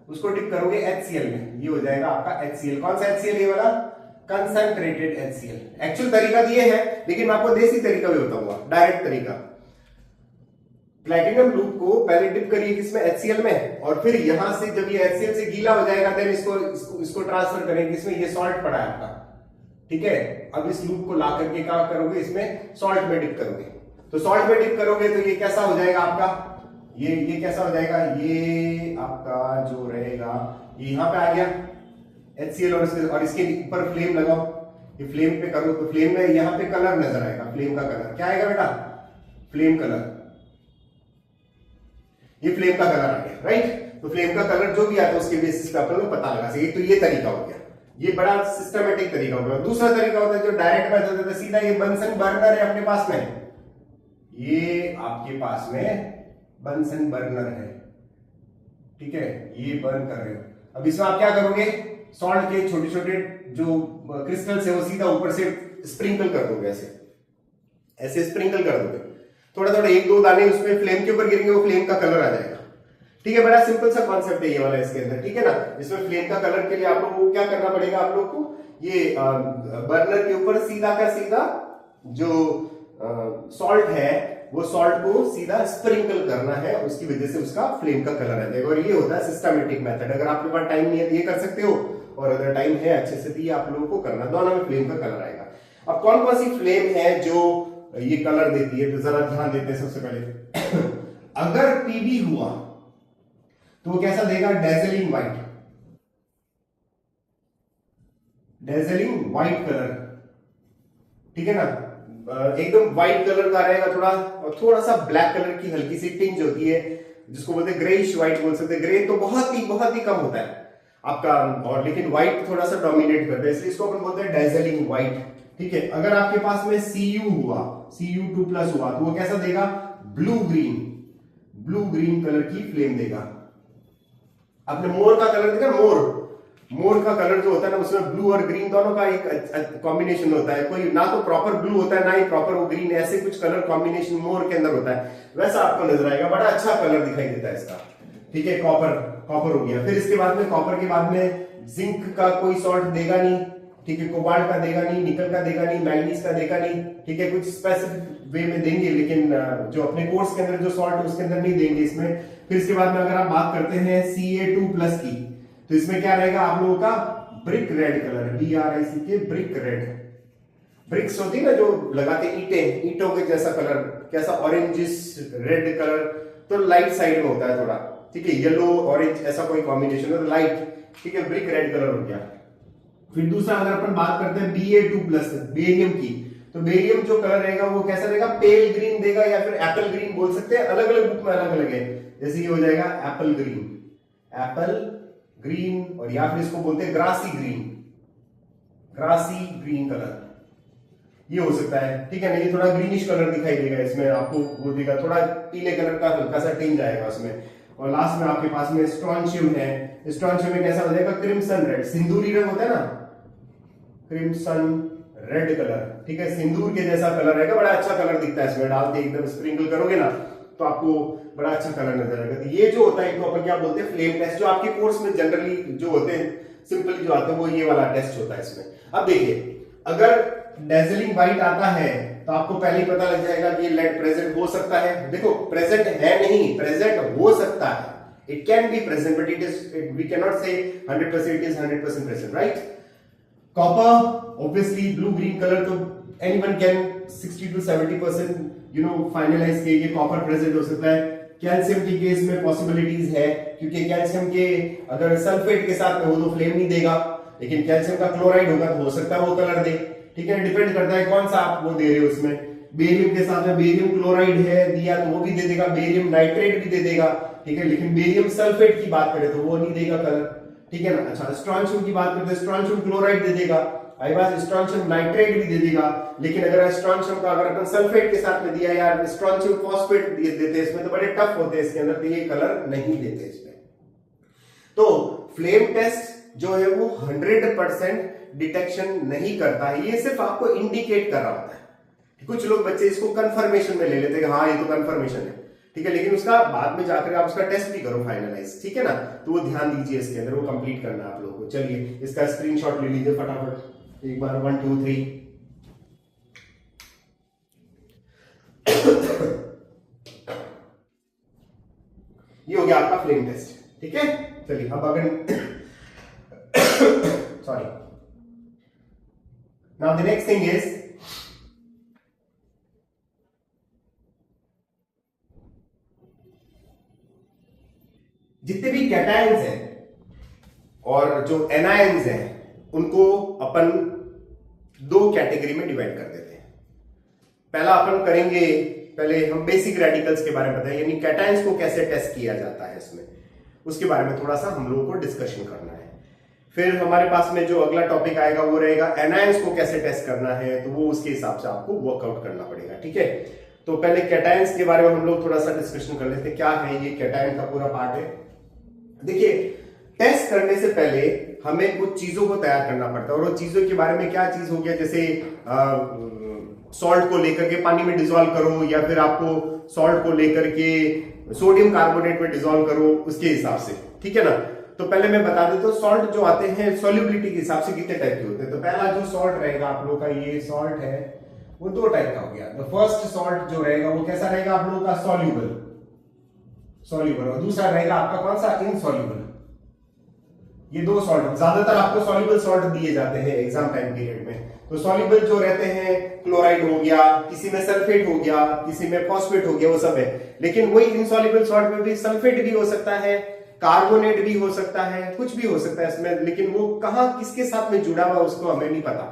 उसको डिप करोगे HCl में। ये हो जाएगा आपका HCl। कौन सा HCl ये वाला, कंसंट्रेटेड HCl। एक्चुअल तरीका तो ये है, लेकिन मैं आपको देसी तरीका भी बताऊंगा, डायरेक्ट तरीका। प्लैटिनम लूप को पहले डिप करिए किसमें, HCl में, और फिर यहां से जब ये HCl से गीला हो जाएगा देन इसको ट्रांसफर करेंगे इसमें, ये सॉल्ट पड़ा है आपका, ठीक है। अब इस लूप को ला करके क्या करोगे, इसमें सॉल्ट में डिप करोगे। तो सॉल्ट में डिप करोगे तो ये कैसा हो जाएगा आपका, ये कैसा हो जाएगा, ये आपका जो रहेगा ये यहां पे आ गया HCl, और इसके ऊपर फ्लेम लगाओ, ये फ्लेम पे करो तो फ्लेम में यहां पे कलर नजर आएगा, फ्लेम का कलर क्या आएगा बेटा, फ्लेम कलर, ये फ्लेम का कलर आ गया, राइट। तो फ्लेम का कलर जो भी आता है उसके बेसिस पे अपन लोग पता लगा सके। तो ये तरीका हो गया, ये बड़ा सिस्टमेटिक तरीका हो गया। दूसरा तरीका होता है जो डायरेक्ट मेथड होता है, सीधा ये बंसन बर्नर है अपने पास में, ये आपके पास में बंसन बर्नर है, ठीक है, ये बर्न कर रहे हो। अब इसमें आप क्या करोगे, सॉल्ट के छोटे छोटे जो क्रिस्टल्स है वो सीधा ऊपर से स्प्रिंकल कर दोगे, ऐसे स्प्रिंकल कर दोगे, थोड़ा थोड़ा एक दो दाने उसमें फ्लेम के ऊपर गिरेंगे, वो फ्लेम का कलर आ जाएगा, ठीक है। बड़ा सिंपल सा कॉन्सेप्ट है ये वाला इसके अंदर, ठीक है ना। इसमें फ्लेम का कलर के लिए आप लोगों को क्या करना पड़ेगा, आप लोग को ये बर्नर के ऊपर सीधा का सीधा जो सॉल्ट है वो सॉल्ट को सीधा स्प्रिंकल करना है, उसकी वजह से उसका फ्लेम का कलर आ जाएगा। और ये होता है सिस्टमेटिक मेथड। अगर आपके पास टाइम नहीं है तो ये कर सकते हो, और अगर टाइम है अच्छे से तो ये आप लोगों को करना, दोनों में फ्लेम का कलर आएगा। अब कौन कौन सी फ्लेम है जो ये कलर देती है, तो जरा ध्यान देते हैं। सबसे पहले अगर पीबी हुआ तो वो कैसा देगा, dazzling white, dazzling white colour, ठीक है ना, एकदम व्हाइट कलर का रहेगा, थोड़ा सा ब्लैक कलर की हल्की सी टिंज होती है, जिसको बोलते हैं ग्रेइश व्हाइट बोल सकते हैं। ग्रे तो बहुत ही कम होता है आपका, और लेकिन व्हाइट थोड़ा सा डोमिनेट करता है, इसलिए इसको अपन बोलते हैं डेजलिंग व्हाइट, ठीक है। अगर आपके पास में Cu हुआ, Cu2+ हुआ, तो वो कैसा देगा, ब्लू ग्रीन कलर की फ्लेम देगा। आपने मोर का कलर देखा, मोर का कलर जो होता है ना, उसमें ब्लू और ग्रीन दोनों का एक कॉम्बिनेशन होता है। कोई ना तो प्रॉपर ब्लू होता है ना ही प्रॉपर वो ग्रीन, ऐसे कुछ कलर कॉम्बिनेशन मोर के अंदर होता है, वैसा आपको नजर आएगा। बड़ा अच्छा कलर दिखाई देता है इसका, ठीक है। कॉपर हो गया। फिर इसके बाद में कॉपर के बाद में जिंक का कोई सॉल्ट देगा नहीं, ठीक है, कोबाल्ट का देगा नहीं, निकल का देगा नहीं, मैंगनीज का देगा नहीं, ठीक है। कुछ स्पेसिफिक वे में देंगे, लेकिन जो अपने कोर्स के अंदर जो सॉल्ट है उसके अंदर नहीं देंगे इसमें। फिर इसके बाद में अगर आप बात करते हैं Ca2+ की, तो इसमें क्या रहेगा आप लोगों का, brick red colour, BRICK, brick red. Bricks होती है ना जो लगाते ईंटों के जैसा कलर, कैसा ऑरेंजिश रेड कलर, तो लाइट साइड में होता है थोड़ा, ठीक है। येलो ऑरेंज ऐसा कोई कॉम्बिनेशन है तो लाइट, ठीक है, ब्रिक रेड कलर हो गया। फिर दूसरा अगर अपन बात करते हैं Ba2+, बेरियम की, तो बेरियम जो कलर रहेगा वो कैसा रहेगा, पेल ग्रीन देगा, या फिर एप्पल ग्रीन बोल सकते हैं, अलग अलग बुक में अलग अलग है। जैसे ये हो जाएगा एप्पल ग्रीन, और या फिर इसको बोलते हैं ग्रासी ग्रीन कलर, ये हो सकता है, ठीक है ना। ये थोड़ा ग्रीनिश कलर दिखाई देगा इसमें आपको, वो देगा थोड़ा पीले कलर का हल्का सा टिंज आएगा उसमें। और लास्ट में आपके पास में स्ट्रॉन्शियम है, स्ट्रॉन्शियम में कैसा हो जाएगा, क्रिम्सन रेड, सिंदूरी रंग होता है ना, क्रिम्सन रेड कलर, ठीक है, सिंदूर के जैसा कलर रहेगा, बड़ा अच्छा कलर दिखता है इसमें, डाल के एकदम स्प्रिंकल करोगे ना तो आपको बड़ा अच्छा कलर नजर आएगा। तो ये जो होता है इनको अपन क्या बोलते हैं, फ्लेम टेस्ट, जो आपके कोर्स में जनरली जो होते हैं सिंपली जो आते हैं वो ये वाला टेस्ट होता है इसमें। अब देखिए, अगर डेजलिंग व्हाइट आता है तो आपको पहले ही पता लग जाएगा कि लेड प्रेजेंट हो सकता है। देखो प्रेजेंट है नहीं, प्रेजेंट हो सकता है, it can be present but we can not say 100% it is 100% present, right. Copper obviously blue green colour, तो एनीवन कैन 60 to 70% फाइनलाइज किए ये कॉपर प्रेजेंट हो सकता है। कैल्शियम के केस में पॉसिबिलिटीज है, क्योंकि कैल्शियम के अगर सल्फेट के साथ में हो तो फ्लेम नहीं देगा, लेकिन कैल्शियम का क्लोराइड होगा तो हो सकता है वो कलर दे, ठीक है। डिपेंड करता है कौन सा आप वो दे रहे हो उसमें। बेरियम के साथ में बेरियम क्लोराइड है दिया तो वो भी दे देगा, बेरियम नाइट्रेट भी दे देगा, ठीक है, लेकिन बेरियम सल्फेट की बात करें तो वो नहीं देगा कलर, ठीक है ना। अच्छा, स्ट्रॉन्शियम की बात करते हैं, स्ट्रॉन्शियम क्लोराइड दे देगा, आई बात स्ट्रॉन्शियम नाइट्रेट भी दे देगा, लेकिन अगर स्ट्रॉन्शियम का अगर अपन सल्फेट के साथ में दिया या स्ट्रॉन्शियम फॉस्फेट देते हैं इसमें तो बड़े टफ होते हैं इसके अंदर, तो ये कलर नहीं देते इसमें। तो फ्लेम टेस्ट जो है वो 100% डिटेक्शन नहीं करता है, ये सिर्फ आपको इंडिकेट कर रहा होता है। कुछ लोग बच्चे इसको कंफर्मेशन में ले लेते हैं, हाँ ये तो कंफर्मेशन है, ठीक है, लेकिन उसका बाद में जाकर आप उसका टेस्ट भी करो फाइनलाइज, ठीक है ना। तो वो ध्यान दीजिए इसके अंदर, वो कंप्लीट करना आप लोगों को। चलिए इसका स्क्रीनशॉट ले लीजिए फटाफट, एक बार 1 2 3 ये हो गया आपका फ्लेम टेस्ट, ठीक है। चलिए अब अगर sorry, now the next thing is जितने भी कैटायंस हैं और जो एनायंस हैं उनको अपन दो कैटेगरी में डिवाइड कर देते हैं। पहला अपन करेंगे, पहले हम बेसिक रेडिकल्स के बारे में बताएं, यानी कैटायंस को कैसे टेस्ट किया जाता है इसमें, उसके बारे में थोड़ा सा हम लोगों को डिस्कशन करना है। फिर हमारे पास में जो अगला टॉपिक आएगा वो रहेगा एनायंस को कैसे टेस्ट करना है, तो वो उसके हिसाब से आपको वर्कआउट करना पड़ेगा, ठीक है। तो पहले कैटायंस के बारे में हम लोग थोड़ा सा डिस्कशन कर लेते हैं, क्या है ये कैटायन का पूरा पार्ट है। देखिए, टेस्ट करने से पहले हमें कुछ चीजों को तैयार करना पड़ता है, और वो चीजों के बारे में क्या चीज हो गया, जैसे सॉल्ट को लेकर के पानी में डिसॉल्व करो, या फिर आपको सॉल्ट को लेकर के सोडियम कार्बोनेट में डिसॉल्व करो, उसके हिसाब से, ठीक है ना। तो पहले मैं बता देता हूँ, सॉल्ट जो आते हैं सॉल्युबिलिटी के हिसाब से कितने टाइप के होते हैं। तो पहला जो सॉल्ट रहेगा आप लोगों का, ये सॉल्ट है वो दो टाइप का हो गया। द फर्स्ट सॉल्ट जो रहेगा वो कैसा रहेगा आप लोगों का, सॉल्युबल, और दूसरा रहेगा आपका कौन सा, इनसॉल्युबल। ये दो सॉल्ट ज्यादातर आपको सॉल्युबल सॉल्ट दिए जाते हैं एग्जाम टाइम पीरियड में। तो सॉल्युबल जो रहते हैं, क्लोराइड हो गया, किसी में सल्फेट हो गया, किसी में फॉस्फेट हो गया, वो सब है। लेकिन वही इनसॉल्युबल सॉल्ट में भी सल्फेट भी हो सकता है, कार्बोनेट भी हो सकता है, कुछ भी हो सकता है इसमें, लेकिन वो कहां किसके साथ में जुड़ा हुआ उसको हमें नहीं पता,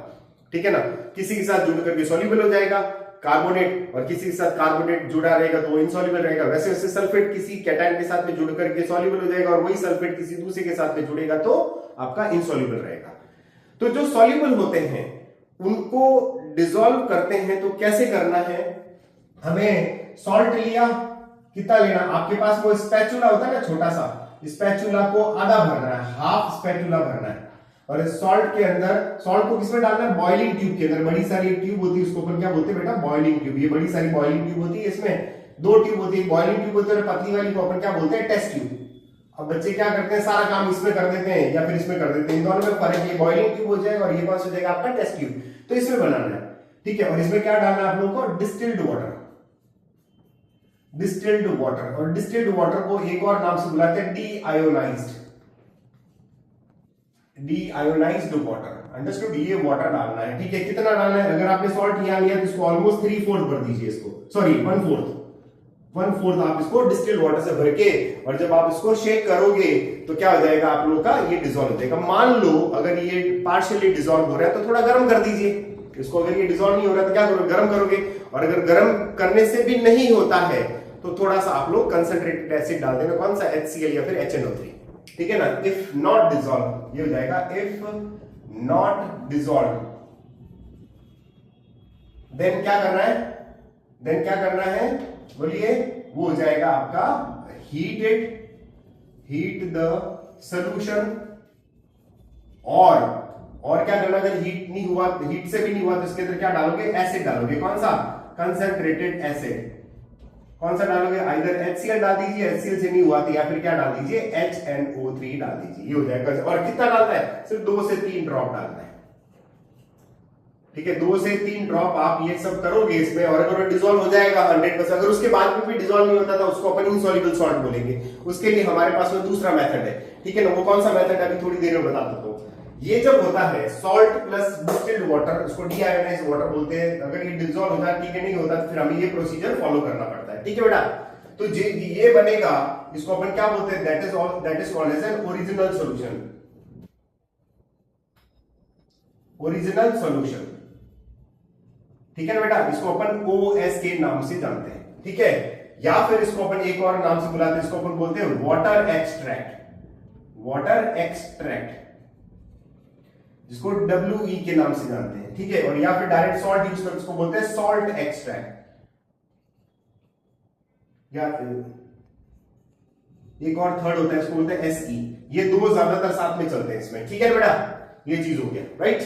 ठीक है ना। किसी के साथ जुड़ करके सॉल्युबल हो जाएगा कार्बोनेट, और किसी के साथ कार्बोनेट जुड़ा रहेगा तो इनसॉल्युबल रहेगा। वैसे वैसे सल्फेट किसी कैटायन के साथ में जुड़ करके सॉल्युबल हो जाएगा, और वही सल्फेट किसी दूसरे के साथ में जुड़ेगा तो आपका इनसॉल्युबल रहेगा। तो जो सॉल्युबल होते हैं उनको डिसॉल्व करते हैं तो कैसे करना है, हमें सॉल्ट लिया, कितना लेना, आपके पास वो स्पैचुला होता है ना छोटा सा, स्पैचुला को आधा भरना है, हाफ स्पैचुला भरना है, और इस सॉल्ट के अंदर, सॉल्ट को किसमें डालना है, बॉइलिंग ट्यूब के अंदर। बड़ी सारी ट्यूब होती है, उसको अपन क्या बोलते हैं बेटा, बॉइलिंग ट्यूब। ये बड़ी सारी बॉइलिंग ट्यूब होती है, इसमें दो ट्यूब होती है, बॉइलिंग ट्यूब होती है, और पतली वाली को अपन क्या बोलते हैं, टेस्ट ट्यूब। अब बच्चे क्या करते हैं, सारा काम इसमें कर देते हैं या फिर इसमें कर देते हैं, इन दोनों में फर्क है। ये बॉइलिंग ट्यूब हो जाएगा और ये पास हो जाएगा आपका टेस्ट ट्यूब। तो इसमें बनाना है, ठीक है। और इसमें क्या डालना है आप लोगों को, डिस्टिल्ड वाटर, डिस्टिल्ड वाटर। और डिस्टिल्ड वाटर को एक और नाम से बुलाते हैं डीआयोनाइज्ड, डीआयोनाइज्ड वाटर, अंडरस्टूड। ये वाटर डालना है, ठीक है। कितना डालना है, अगर आपने सॉल्ट यहां लिया तो इसको ऑलमोस्ट 3/4 भर दीजिए, इसको सॉरी 1/4 आप इसको डिस्टिल्ड वाटर से भर के, और जब आप इसको शेक करोगे तो क्या हो जाएगा आप लोगों का, ये डिसॉल्व हो जाएगा। मान लो अगर ये पार्शियली डिसॉल्व हो रहा है तो थोड़ा गर्म कर दीजिए इसको, अगर ये डिसॉल्व नहीं हो रहा तो क्या करोगे, गर्म करोगे। और अगर गर्म करने से भी नहीं होता है तो थोड़ा सा आप लोग कंसंट्रेटेड एसिड डाल देना, कौन सा, HCl या फिर HNO3, ठीक है ना। इफ नॉट डिसॉल्व, ये हो जाएगा इफ नॉट डिसॉल्व, देन क्या करना है, देन क्या करना है बोलिए, वो हो जाएगा आपका हीट द सॉल्यूशन। और क्या करना, अगर हीट नहीं हुआ, हीट से भी नहीं हुआ तो इसके अंदर क्या डालोगे, एसिड डालोगे, कौन सा, कंसंट्रेटेड एसिड। कौन सा डालोगे, आइदर HCl डाल दीजिए, HCl से नहीं हुआ तो, या फिर क्या डाल दीजिए, HNO3 डाल दीजिए, ये हो जाएगा। और कितना डालना है, सिर्फ 2 से 3 ड्रॉप डालना है, ठीक है। 2 से 3 ड्रॉप आप ये सब करोगे इसमें, और अगर डिसॉल्व हो जाएगा 100%, अगर उसके बाद में भी डिसॉल्व नहीं होता तो उसको अपन इनसॉल्युबल सॉल्ट बोलेंगे। उसके लिए हमारे पास में दूसरा मेथड है, ठीक है ना। वो कौन सा मेथड है अभी थोड़ी देर में बता देता हूं। ये जब होता है सॉल्ट प्लस डिस्टिल्ड वाटर, उसको डीआयोनाइज्ड वाटर बोलते हैं। अगर ये डिसॉल्व होता है, ठीक है, नहीं होता तो फिर हमें ये प्रोसीजर फॉलो करना पड़ता है, ठीक है बेटा। तो ये बनेगा, इसको अपन क्या बोलते हैं, that is called as an original solution, original solution, ठीक है ना बेटा। इसको अपन OS के नाम से जानते हैं, ठीक है। या फिर इसको अपन एक और नाम से बुलाते हैं, इसको अपन बोलते हैं वाटर एक्सट्रैक्ट, वाटर एक्सट्रैक्ट, जिसको WE के नाम से जानते हैं, ठीक है। और या फिर डायरेक्ट सॉल्ट यूज करके इसको बोलते हैं सॉल्ट एक्सट्रैक्ट, या एक और थर्ड होता है, इसको बोलते हैं SE। ये दो ज्यादातर साथ में चलते हैं इसमें, ठीक है बेटा। ये चीज हो गया, राइट।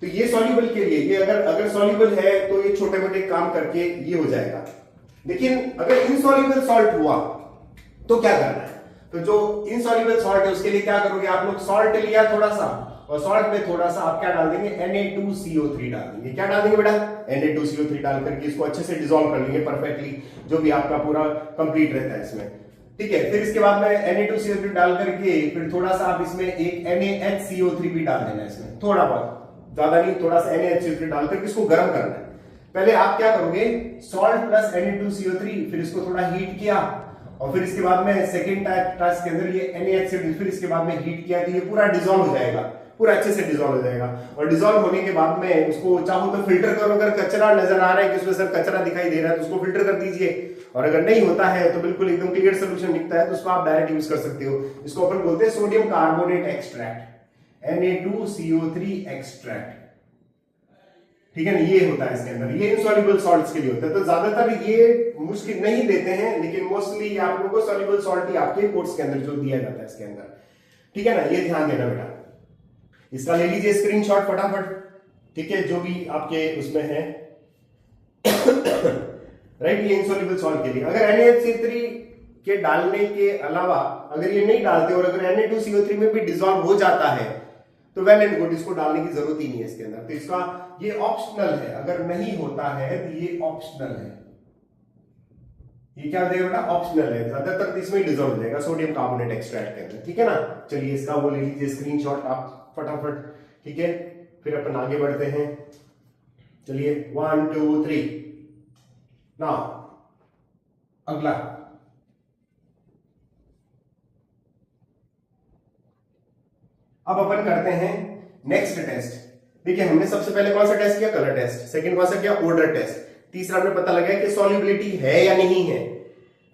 तो ये सॉल्युबल के लिए, ये अगर सॉल्युबल है तो ये छोटे मोटे काम करके ये हो जाएगा। लेकिन अगर इनसॉल्युबल सॉल्ट हुआ तो क्या करना है, तो जो इनसॉल्युबल सॉल्ट है उसके लिए क्या करोगे आप लोग, सॉल्ट लिया थोड़ा सा और सॉल्ट में थोड़ा सा आप क्या डाल देंगे, Na2CO3 डाल देंगे। क्या डाल देंगे बेटा, Na2CO3 डाल करके इसको अच्छे से डिसॉल्व कर लेंगे परफेक्टली, जो भी आपका पूरा कंप्लीट रहता है इसमें, ठीक है। फिर इसके बाद में Na2CO3 डाल करके फिर थोड़ा सा आप इसमें एक NaHCO3 भी डाल देना इसमें, थोड़ा बहुत, ज्यादा नहीं, थोड़ा सा NaHCO3 डाल करके इसको गर्म करना है। पहले आप क्या करोगे, सॉल्ट प्लस Na2CO3, फिर इसको थोड़ा हीट किया, और फिर इसके बाद में सेकेंड टास्क के अंदर ये NaHCO3, फिर इसके बाद में हीट किया, तो ये पूरा डिसॉल्व हो जाएगा, पूरा अच्छे से डिसॉल्व हो जाएगा। और डिसॉल्व होने के बाद में उसको चाहो तो फिल्टर करो, अगर कचरा नजर आ रहा है कि उसमें सर कचरा दिखाई दे रहा है तो उसको फिल्टर कर दीजिए, और अगर नहीं होता है तो बिल्कुल एकदम क्लियर सोल्यूशन दिखता है तो उसको आप डायरेक्ट यूज कर सकते हो। इसको अपन बोलते हैं sodium carbonate extract, Na2CO3 extract, ठीक है ना, ये होता है इसके अंदर, ये इनसॉल्युबल सॉल्ट्स के लिए होता है। तो ज्यादातर ये मुश्किल नहीं देते हैं, लेकिन मोस्टली आप लोगों को सॉल्युबल सॉल्ट ही आपके कोर्स के अंदर जो दिया जाता है इसके अंदर, ठीक है ना, ये ध्यान देना बेटा। इसका ले लीजिए स्क्रीनशॉट फटाफट, ठीक है, जो भी आपके उसमें है राइट, ये इनसॉल्युबल सॉल्ट के लिए। अगर NaHCO3 के डालने के अलावा अगर ये नहीं डालते और अगर Na2CO3 में भी डिसॉल्व हो जाता है तो वेल एंड गुड, इसको डालने की जरूरत ही नहीं है इसके अंदर। तो इसका ये ऑप्शनल है, अगर नहीं होता है तो ये ऑप्शनल है, ये क्या हो जाएगा बेटा, ऑप्शनल है, ज्यादातर इसमें डिसॉल्व हो जाएगा सोडियम कार्बोनेट एक्सट्रैक्ट के अंदर, ठीक है ना। चलिए इसका वो ले लीजिए स्क्रीनशॉट आप फटाफट, ठीक है, फिर अपन आगे बढ़ते हैं। चलिए 1 2 3 नाउ अगला, अब अपन करते हैं नेक्स्ट टेस्ट। देखिए हमने सबसे पहले कौन सा टेस्ट किया, कलर टेस्ट, सेकंड कौन सा किया, ऑर्डर टेस्ट, तीसरा हमें पता लगा कि सॉल्युबिलिटी है या नहीं है,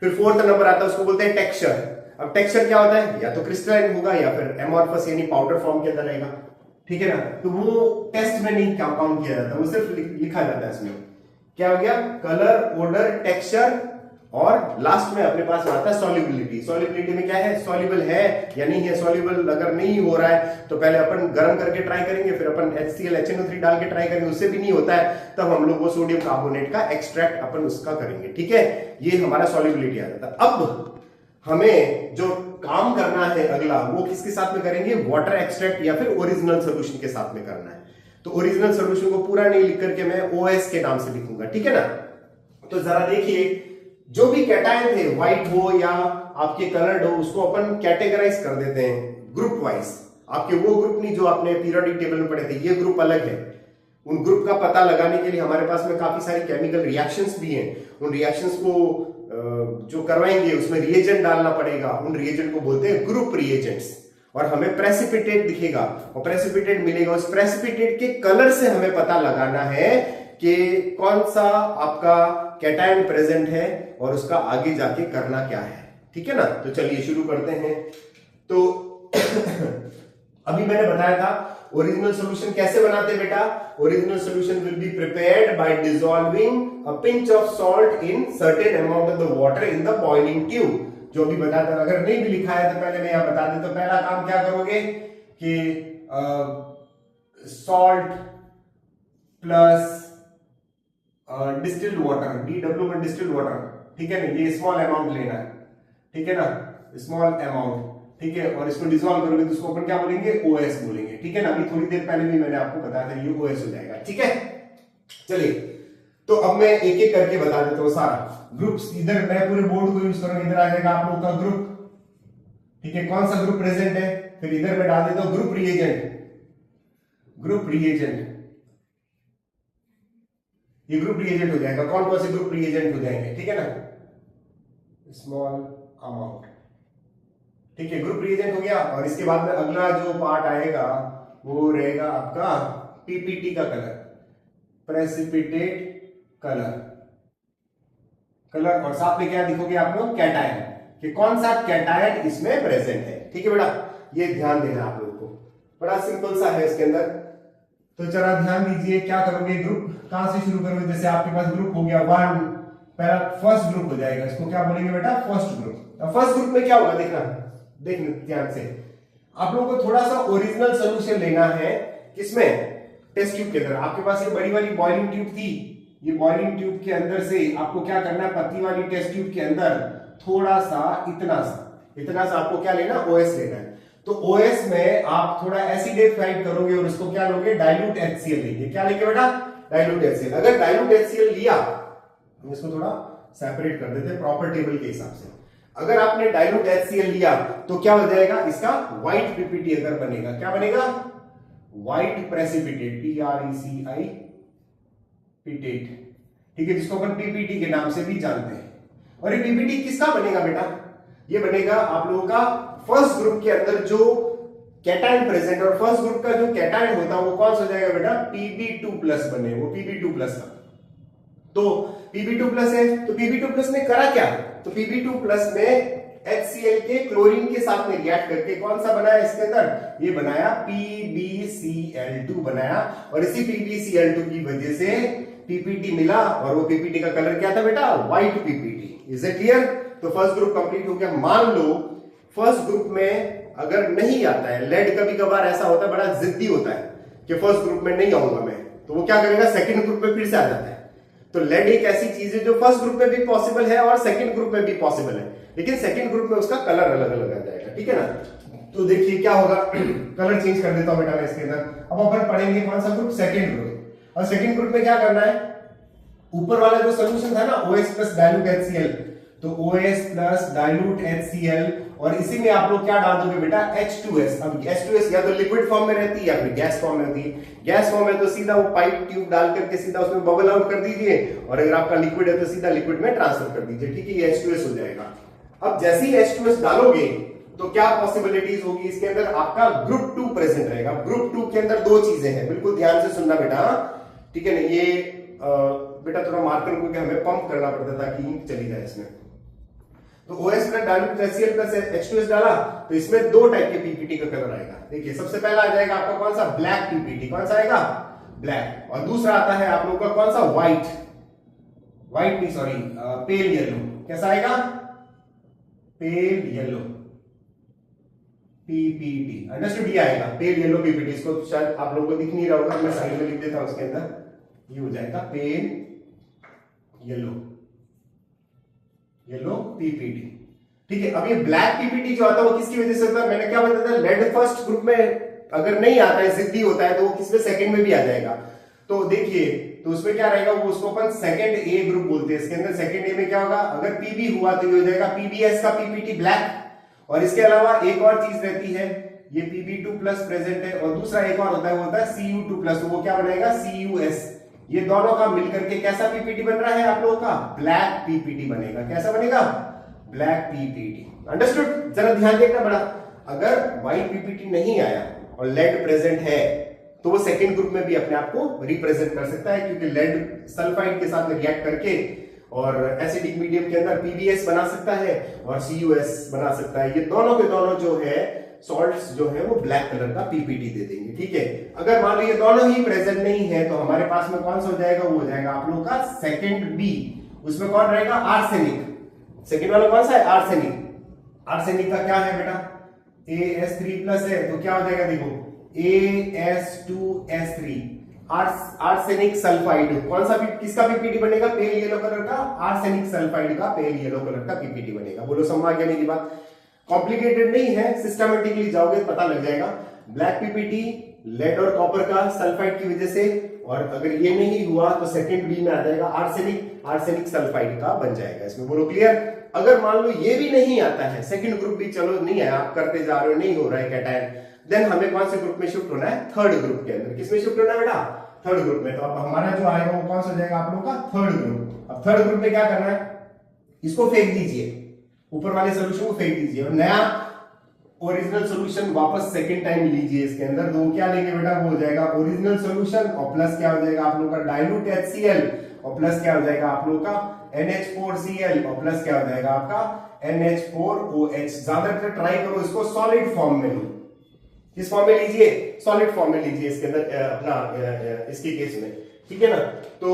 फिर फोर्थ नंबर आता है उसको बोलते हैं टेक्सचर। अब टेक्सचर क्या होता है, या तो क्रिस्टलाइन होगा या फिर एमॉर्फस यानी पाउडर फॉर्म के अंदर रहेगा, ठीक है ना। तो वो टेस्ट में नहीं काउंट किया जाता, वो सिर्फ लिखा जाता है इसमें। क्या हो गया, कलर, ऑर्डर, टेक्सचर, और लास्ट में अपने पास आता है सॉल्युबिलिटी। सॉल्युबिलिटी में क्या है, सॉल्युबल है या नहीं है। सॉल्युबल अगर नहीं हो रहा है तो पहले अपन गर्म करके ट्राई करेंगे, फिर अपन HCl HNO3 डाल के ट्राई करेंगे, उससे भी नहीं होता है तब हम लोग वो सोडियम कार्बोनेट का एक्सट्रैक्ट अपन उसका करेंगे, ठीक है। ये हमारा सॉल्युबिलिटी आ जाता है। अब हमें जो काम करना है अगला, वो किसके साथ में करेंगे, वाटर एक्सट्रैक्ट या फिर ओरिजिनल सोल्यूशन के साथ में करना है। तो ओरिजिनल सोल्यूशन को पूरा नहीं लिख करके मैं OS के नाम से लिखूंगा, ठीक है ना। तो जरा देखिए, जो भी कैटायन थे, व्हाइट हो या आपके कलर्ड हो, उसको अपन कैटेगराइज कर देते हैं ग्रुप वाइज। आपके वो ग्रुप नहीं जो आपने पीरियोडिक टेबल में पढ़े थे, ये ग्रुप अलग है। उन ग्रुप का पता लगाने के लिए हमारे पास में काफी सारी केमिकल रिएक्शंस भी हैं। उन रिएक्शंस को जो करवाएंगे उसमें रिएजेंट डालना पड़ेगा, उन रिएजेंट को बोलते हैं ग्रुप रिएजेंट्स। और हमें प्रेसिपिटेट दिखेगा और प्रेसिपिटेट मिलेगा, उस प्रेसिपिटेट के कलर से हमें पता लगाना है कि कौन सा आपका कैटायन प्रेजेंट है और उसका आगे जाके करना क्या है, ठीक है ना। तो चलिए शुरू करते हैं। तो अभी मैंने बताया था ओरिजिनल सॉल्यूशन कैसे बनाते हैं बेटा। Original solution will be prepared by dissolving a pinch of salt in certain amount of the water in the boiling tube. जो भी बताया था, अगर नहीं भी लिखा है तो पहले मैं यहां बता दें। तो पहला काम क्या करोगे कि salt plus distilled water, DW में डिस्टिल्ड वाटर, ठीक है ना, ये स्मॉल अमाउंट लेना है, ठीक है ना, स्मॉल अमाउंट, ठीक है। और इसको डिसॉल्व करोगे तो उसको अपन क्या बोलेंगे, OS बोलेंगे, ठीक है ना। अभी थोड़ी देर पहले भी मैंने आपको बताया था ये OS हो जाएगा, ठीक है। चलिए तो अब मैं एक एक करके बता देता हूं सारा ग्रुप्स। इधर मैं पूरे बोर्ड को यूज करूंगा, इधर आ जाएगा आप लोग का ग्रुप, ठीक है, कौन सा ग्रुप प्रेजेंट है। फिर इधर मैं डाल देता हूं ग्रुप रिएजेंट, ग्रुप रिएजेंट, ये ग्रुप रिएजेंट हो जाएगा। कौन कौन से ग्रुप रिएजेंट हो जाएंगे, ठीक है ना, स्मॉल अमाउंट, ठीक है, ग्रुप रिएजेंट हो गया। और इसके बाद में अगला जो पार्ट आएगा वो रहेगा आपका PPT का कलर, प्रेसिपिटेट कलर, कलर। और साथ में क्या दिखोगे आप लोग, कैटायन, कि कौन सा कैटायन इसमें प्रेजेंट है, ठीक है बेटा। ये ध्यान देना आप लोगों को, बड़ा सिंपल सा है इसके अंदर। तो जरा ध्यान दीजिए, क्या करोगे, ग्रुप कहां से शुरू करोगे। जैसे आपके पास ग्रुप हो गया 1, पहला फर्स्ट ग्रुप हो जाएगा, इसको क्या बोलेंगे बेटा, फर्स्ट ग्रुप। फर्स्ट ग्रुप में क्या होगा, देखना ध्यान से। आप लोगों को थोड़ा सा ओरिजिनल सोल्यूशन लेना है, किसमें, टेस्ट ट्यूब के अंदर। आपके पास ये बड़ी वाली बॉइलिंग ट्यूब थी, ये बॉइलिंग ट्यूब के अंदर से आपको क्या करना है, पतली वाली टेस्ट ट्यूब के अंदर थोड़ा सा इतना सा आपको क्या लेना, OS लेना है। तो OS में आप थोड़ा एसिडिफाइड करोगे और उसको क्या लोगे, डाइल्यूट HCl लेंगे। क्या लेंगे बेटा, डाइल्यूट HCl। अगर डाइल्यूट HCl लिया, हम इसको थोड़ा सेपरेट कर देते हैं प्रॉपर टेबल के हिसाब से। अगर आपने डाइल्यूट HCl लिया तो क्या हो जाएगा, इसका व्हाइट पीपीटी अगर बनेगा, क्या बनेगा, व्हाइट प्रेसिपिटेट, PRECI पिटेट, ठीक है, जिसको अपन पीपीटी के नाम से भी जानते हैं। और ये पीपीटी किसका बनेगा बेटा, ये बनेगा आप लोगों का फर्स्ट ग्रुप के अंदर जो कैटायन प्रेजेंट, और फर्स्ट ग्रुप का जो कैटायन होता है वो कौन सा हो जाएगा बेटा, Pb2+ बने, वो Pb2+ का। तो Pb2+ है, तो Pb2+ में करा क्या, तो Pb2+ में HCl के क्लोरीन के साथ में रिएक्ट करके कौन सा बनाया इसके अंदर, ये बनाया PbCl2 बनाया, और इसी PbCl2 की वजह से पीपीटी मिला, और वो पीपीटी का कलर क्या था बेटा, white PPT. Is it clear. तो फर्स्ट ग्रुप कंप्लीट हो गया। मान लो फर्स्ट ग्रुप में अगर नहीं आता है, लेड कभी कभार ऐसा होता है, बड़ा जिद्दी होता है कि फर्स्ट ग्रुप में नहीं आऊंगा मैं, तो वो क्या करेगा, सेकंड ग्रुप में फिर से आ जाता है। तो लेड एक ऐसी चीज है जो फर्स्ट ग्रुप में भी पॉसिबल है और सेकंड ग्रुप में भी पॉसिबल है, लेकिन सेकंड ग्रुप में उसका कलर अलग अलग आ जाएगा, ठीक है ना। तो देखिए क्या होगा, कलर चेंज कर देता हूं बेटा मैं इसके अंदर। अब अपन पढ़ेंगे कौन सा ग्रुप, सेकंड ग्रुप। और सेकंड ग्रुप में क्या करना है, ऊपर वाला जो सोल्यूशन था ना OS प्लस डाइल्यूट HCl, तो OS प्लस डाइल्यूट HCl, और इसी में आप लोग क्या डाल दोगे बेटा, H2S। अब H2S या तो लिक्विड फॉर्म में रहती है या फिर गैस फॉर्म में रहती है। गैस फॉर्म में तो सीधा वो पाइप ट्यूब डाल करके सीधा उसमें बबल आउट कर दीजिए, और अगर आपका लिक्विड है तो सीधा लिक्विड में ट्रांसफर कर दीजिए, ठीक है, ये H2S हो जाएगा। अब जैसे ही H2S डालोगे तो क्या पॉसिबिलिटीज होगी इसके अंदर, आपका ग्रुप 2 प्रेजेंट रहेगा। ग्रुप 2 के अंदर दो चीजें हैं, बिल्कुल ध्यान से सुनना बेटा, ठीक है ना। ये बेटा थोड़ा मार्कर को हमें पंप करना पड़ता था ताकि इंक चली जाए इसमें। तो OS plus dilute HCl plus H2S डाला तो इसमें दो टाइप के पीपीटी का कलर आएगा। देखिए सबसे पहला आ जाएगा आपका कौन सा, ब्लैक पीपीटी। कौन सा आएगा, ब्लैक। और दूसरा आता है आप लोगों का कौन सा, व्हाइट, व्हाइट नहीं सॉरी, पेल येलो। कैसा आएगा, पेल येलो पीपीटी। अंडरस्टूड, ये आएगा पेल येलो पीपीटी। इसको शायद आप लोगों को दिख नहीं रहा होगा, मैं साइड में लिख देता हूं उसके अंदर, ये हो जाएगा पेल येलो, येलो पीपीटी, ठीक है। अब ये ब्लैक पीपीटी जो आता है वो किसकी वजह से होता है, मैंने क्या बताया था, लेड फर्स्ट ग्रुप में अगर नहीं आता है, जिद्दी होता है, तो वो किसमें, सेकंड में भी आ जाएगा। तो देखिए, तो उसमें क्या रहेगा, वो उसको अपन सेकंड ए ग्रुप बोलते हैं। इसके अंदर सेकंड ए में क्या होगा, अगर पीबी हुआ तो ये हो जाएगा PbS का पीपीटी ब्लैक। और इसके अलावा एक और चीज रहती है, ये Pb2+ प्रेजेंट है, और दूसरा एक और होता है, वो होता है Cu2+, तो वो क्या बनेगा, CuS। ये दोनों का मिलकर के कैसा पीपीटी बन रहा है आप लोगों का, ब्लैक पीपीटी बनेगा। कैसा बनेगा, ब्लैक पीपीटी। अंडरस्टूड। जरा ध्यान देखना बड़ा, अगर व्हाइट पीपीटी नहीं आया और लेड प्रेजेंट है तो वो सेकंड ग्रुप में भी अपने आप को रिप्रेजेंट कर सकता है, क्योंकि लेड सल्फाइड के साथ में रिएक्ट करके और एसिडिक मीडियम के अंदर PbS बना सकता है और CuS बना सकता है। ये दोनों के दोनों जो है सॉल्ट्स जो है वो ब्लैक कलर का पीपीटी दे देंगे, ठीक है। अगर मान लो ये दोनों ही प्रेजेंट नहीं है तो हमारे पास में कौन सा हो जाएगा, वो हो जाएगा आप लोगों का सेकंड बी। उसमें कौन रहेगा, आर्सेनिक। सेकंड वाला कौन सा है, आर्सेनिक। आर्सेनिक का क्या है बेटा, AS3+ है, तो क्या हो जाएगा, देखो AS2S3, आर्सेनिक सल्फाइड। कौन सा किसका पीपीटी बनेगा, पेल येलो कलर का, आर्सेनिक सल्फाइड का पेल येलो कलर का पीपीटी बनेगा। बोलो समझ आ गया मेरी बात, कॉम्प्लिकेटेड नहीं है, सिस्टमेटिकली जाओगे पता लग जाएगा। ब्लैक पीपीटी लेड और कॉपर का सल्फाइड की वजह से, और अगर ये नहीं हुआ तो सेकंड बी में आ जाएगा आर्सेनिक सल्फाइड का बन जाएगा इसमें। बोलो क्लियर। अगर मान लो ये भी नहीं आता है, सेकंड ग्रुप भी चलो नहीं है, आप करते जा रहे हो, नहीं हो रहा है कैटायन, देन हमें कौन से ग्रुप में शिफ्ट होना है, थर्ड ग्रुप के अंदर। किसमें शिफ्ट होना है बेटा, थर्ड ग्रुप में। तो अब हमारा जो आएगा वो कौन सा हो जाएगा आप लोगों का, थर्ड ग्रुप। अब थर्ड ग्रुप में क्या करना है, इसको फेंक दीजिए, ऊपर वाले सोल्यूशन को फेंक दीजिए और नया ओरिजिनल सॉल्यूशन वापस सेकंड टाइम लीजिए इसके अंदर। तो क्या लेंगे बेटा, वो हो जाएगा ओरिजिनल सॉल्यूशन और प्लस क्या हो जाएगा आप लोगों का डाइल्यूट HCl, और प्लस क्या हो जाएगा आप लोगों का NH4Cl, और प्लस क्या हो जाएगा आपका NH4OH। ज्यादातर ट्राई करो इसको सॉलिड फॉर्म में लो। किस फॉर्म में लीजिए, सॉलिड फॉर्म में लीजिए इसके अंदर अपना इसके केस में, ठीक है ना। तो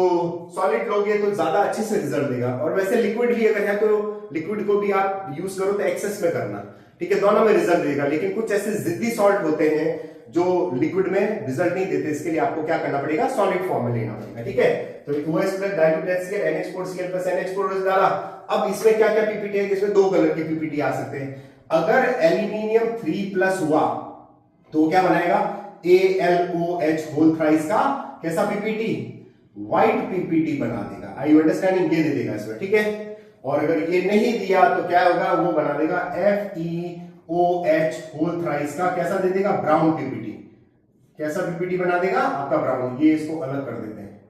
सॉलिड लोगे तो ज्यादा अच्छे से रिजल्ट देगा। और वैसे लिक्विड भी अगर है तो लिक्विड को भी आप यूज करो तो एक्सेस में करना, ठीक है, दोनों में रिजल्ट देगा। लेकिन कुछ ऐसे जिद्दी सॉल्ट होते हैं जो लिक्विड में रिजल्ट नहीं देते, इसके लिए आपको क्या करना पड़ेगा, सॉलिड फॉर्म में लेना पड़ेगा, ठीक है। तो OS plus dilute HCl NH4Cl plus NH4OH डाला। अब इसमें क्या क्या पीपीटी है, इसमें दो कलर की पीपीटी आ सकते हैं। अगर एल्यूमिनियम 3+ हुआ तो क्या बनाएगा, AlOH होल थ्राइस का कैसा पीपीटी, व्हाइट पीपीटी बना देगा। आई यू अंडरस्टैंडिंग, ये दे देगा इसमें, ठीक है। और अगर ये नहीं दिया तो क्या होगा, वो बना देगा FeOH होल थ्राइस का कैसा दे देगा, ब्राउन पीपीटी। कैसा पीपीटी बना देगा आपका, ब्राउन। ये इसको अलग कर देते हैं,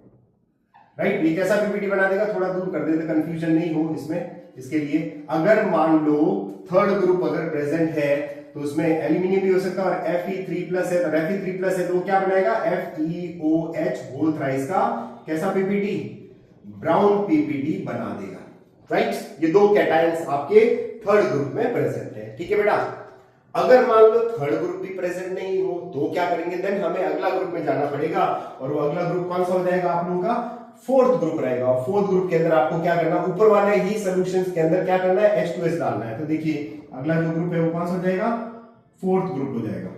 राइट। ये कैसा पीपीटी बना देगा, थोड़ा दूर कर देते, कंफ्यूजन नहीं हो इसमें। इसके लिए अगर मान लो थर्ड ग्रुप अगर प्रेजेंट है तो उसमें एल्यूमिनियम भी हो सकता है, और Fe3+ है, तो Fe3+ है तो क्या बनाएगा, FeOH होल थ्राइस का कैसा पीपीटी, ब्राउन पीपीटी बना देगा, राइट। ये दो कैटायंस आपके थर्ड ग्रुप में प्रेजेंट है, ठीक है बेटा। अगर मान लो थर्ड ग्रुप भी प्रेजेंट नहीं हो तो क्या करेंगे, देन हमें अगला ग्रुप में जाना पड़ेगा, और वो अगला ग्रुप कौन सा हो जाएगा आप लोगों का, फोर्थ ग्रुप रहेगा। और फोर्थ ग्रुप के अंदर आपको क्या करना, ऊपर वाले ही सॉल्यूशंस के अंदर क्या करना है, H2S डालना है। तो देखिए अगला जो ग्रुप है वो कौन सा हो जाएगा, फोर्थ ग्रुप हो जाएगा।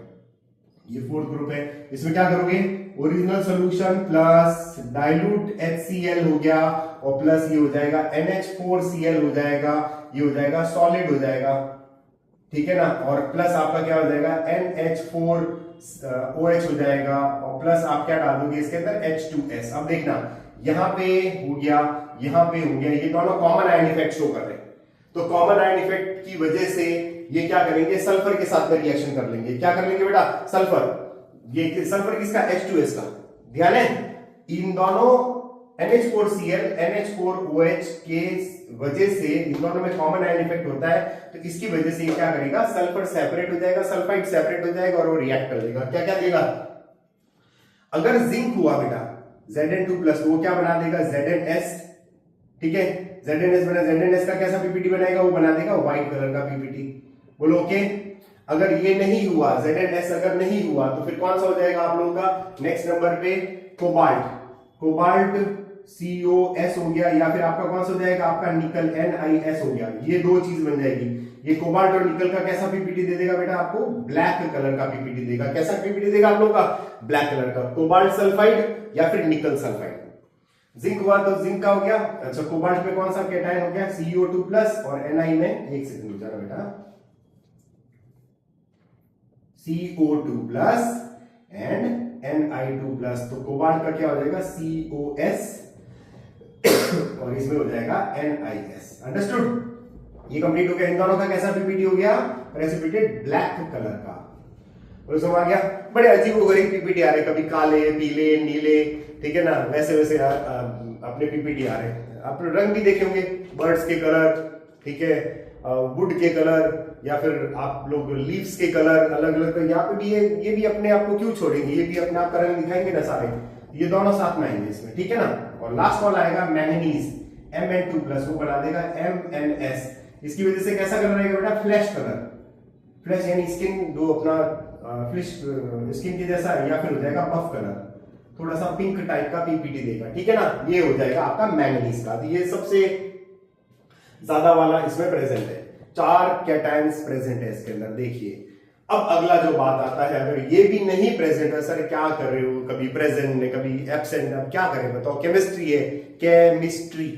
ये फोर्थ ग्रुप है, इसमें क्या करोगे, original solution plus dilute HCl हो गया, और प्लस ये हो जाएगा NH4Cl हो जाएगा, ये हो जाएगा सॉलिड हो जाएगा, ठीक है ना। और प्लस आपका क्या हो जाएगा, NH4OH हो जाएगा, और प्लस आप क्या डालोगे इसके अंदर, H2S। अब देखना यहां पे हो गया, यहां पे हो गया, ये दोनों कॉमन आयन इफेक्ट शो कर रहे हैं। तो कॉमन आयन इफेक्ट की वजह से ये क्या करेंगे, सल्फर के साथ में रिएक्शन कर लेंगे। क्या कर लेंगे बेटा, सल्फर। ये सल्फर किसका, H2S का। ध्यान है, इन दोनों NH4Cl NH4OH के वजह से इन दोनों में कॉमन आयन इफेक्ट होता है, तो इसकी वजह से ये क्या करेगा, सल्फर सेपरेट हो जाएगा, सल्फाइड सेपरेट हो जाएगा, और वो रिएक्ट कर देगा। क्या क्या देगा, अगर जिंक हुआ बेटा Zn2+, वो क्या बना देगा, ZnS, ठीक है। ZnS बना, ZnS का कैसा पीपीटी बनाएगा, वो बना देगा व्हाइट कलर का पीपीटी। बोलो ओके। अगर ये नहीं हुआ, ZnS अगर नहीं हुआ तो फिर कौन सा हो जाएगा आप लोगों का, नेक्स्ट नंबर पे कोबाल्ट, कोबाल्ट COS हो गया, या फिर आपका कौन सा हो जाएगा, आपका निकल NiS हो गया। ये दो चीज बन जाएगी। ये कोबाल्ट और निकल का कैसा पीपीटी दे देगा बेटा, आपको ब्लैक कलर का पीपीटी देगा। कैसा पीपीटी देगा आप लोगों का, ब्लैक कलर का। कोबाल्ट सल्फाइड या फिर निकल सल्फाइड। जिंक हुआ तो जिंक का हो गया। अच्छा, कोबाल्ट में कौन सा कैटायन हो गया, CO2+, और Ni में एक सेकंड रुक जाना बेटा, CO2+ एंड Ni2+। तो कोबाल्ट का क्या हो जाएगा, COS, और इसमें हो जाएगा NiS। अंडरस्टूड, ये कंप्लीट हो गया। इन दोनों का कैसा पीपीटी हो गया, प्रेसिपिटेट ब्लैक कलर का। और समझ आ गया, बड़े अजीब पीपीटी आ रहे, कभी काले, पीले, नीले, ठीक है ना, वैसे वैसे अपने पीपीटी आ रहे हैं। आप रंग भी देखे होंगे, बर्ड्स के कलर, ठीक है, वुड के कलर, या फिर आप लोग लीव्स के कलर अलग अलग। तो यहाँ पे भी ये भी अपने आप को क्यों छोड़ेंगे, ये भी अपने आप का रंग दिखाएंगे ना सारे, ये दोनों साथ में आएंगे इसमें, ठीक है ना। और लास्ट वाला आएगा मैंगनीज, Mn2+, वो बना देगा MnS। इसकी वजह से कैसा कलर आएगा बेटा, फ्लैश कलर। फ्लैश यानी स्किन, जो अपना फ्लैश स्किन के जैसा है, या फिर हो जाएगा बफ कलर, थोड़ा सा पिंक टाइप का पीपीटी देगा, ठीक है ना। ये हो जाएगा आपका मैंगनीज का। तो ये सबसे ज्यादा वाला इसमें प्रेजेंट है, 4 कैटायंस प्रेजेंट है इसके अंदर। देखिए अब अगला जो बात आता है, अगर ये भी नहीं प्रेजेंट है, सर क्या कर रहे हो, कभी प्रेजेंट है कभी एब्सेंट, अब क्या करें बताओ। केमिस्ट्री है, केमिस्ट्री,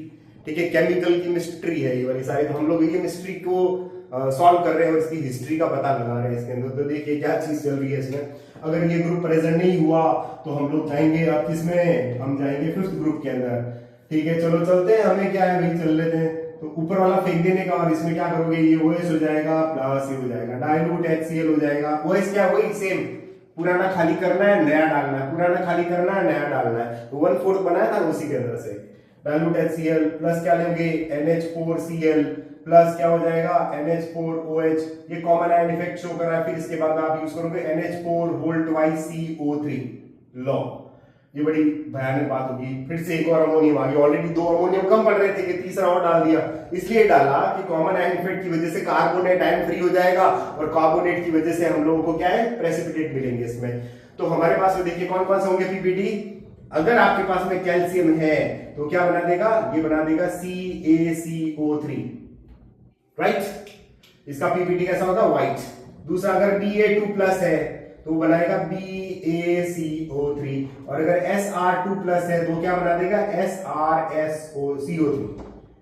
ठीक है, केमिकल की मिस्ट्री है ये वाली सारी। तो हम लोग ये मिस्ट्री को सॉल्व कर रहे हैं और इसकी हिस्ट्री का पता लगा रहे हैं इसके अंदर। तो देखिए क्या चीज चल रही है इसमें। अगर ये ग्रुप प्रेजेंट नहीं हुआ तो हम लोग जाएंगे अब किसमें, हम जाएंगे फिफ्थ ग्रुप के अंदर, ठीक है। चलो चलते हैं, हमें क्या है भाई, चल लेते हैं। तो ऊपर वाला फेंक देने का, और इसमें क्या करोगे, ये OS हो जाएगा प्लस ये हो जाएगा डाइल्यूट HCl हो जाएगा। OS क्या, वही सेम, पुराना खाली करना है नया डालना है, पुराना खाली करना है नया डालना है। तो 1/4 बनाया था उसी के अंदर से, डाइल्यूट HCl प्लस क्या लेंगे, NH4Cl प्लस क्या हो जाएगा, NH4OH। ये कॉमन आयन इफेक्ट शो कर रहा है। फिर इसके बाद आप यूज करोगे NH4 होल ट्वाइस CO3 लो। ये बड़ी भयानक बात होगी। फिर से एक और अमोनियम आ गया, ऑलरेडी 2 अमोनियम कम पड़ रहे थे कि तीसरा और डाल दिया। इसलिए डाला कि कॉमन आयन इफेक्ट की वजह से कार्बोनेट आयन फ्री हो जाएगा, और कार्बोनेट की वजह से हम लोगों को क्या है, प्रेसिपिटेट मिलेंगे इसमें। तो हमारे पास में देखिए कौन कौन से होंगे पीपीटी। अगर आपके पास में कैल्शियम है तो क्या बना देगा, ये बना देगा CaCO3, राइट। इसका पीपीटी कैसा होगा, व्हाइट। दूसरा अगर Ba2+ है तो बनाएगा BaCO3, और अगर Sr2+ है तो क्या बना देगा, SrSO CO3,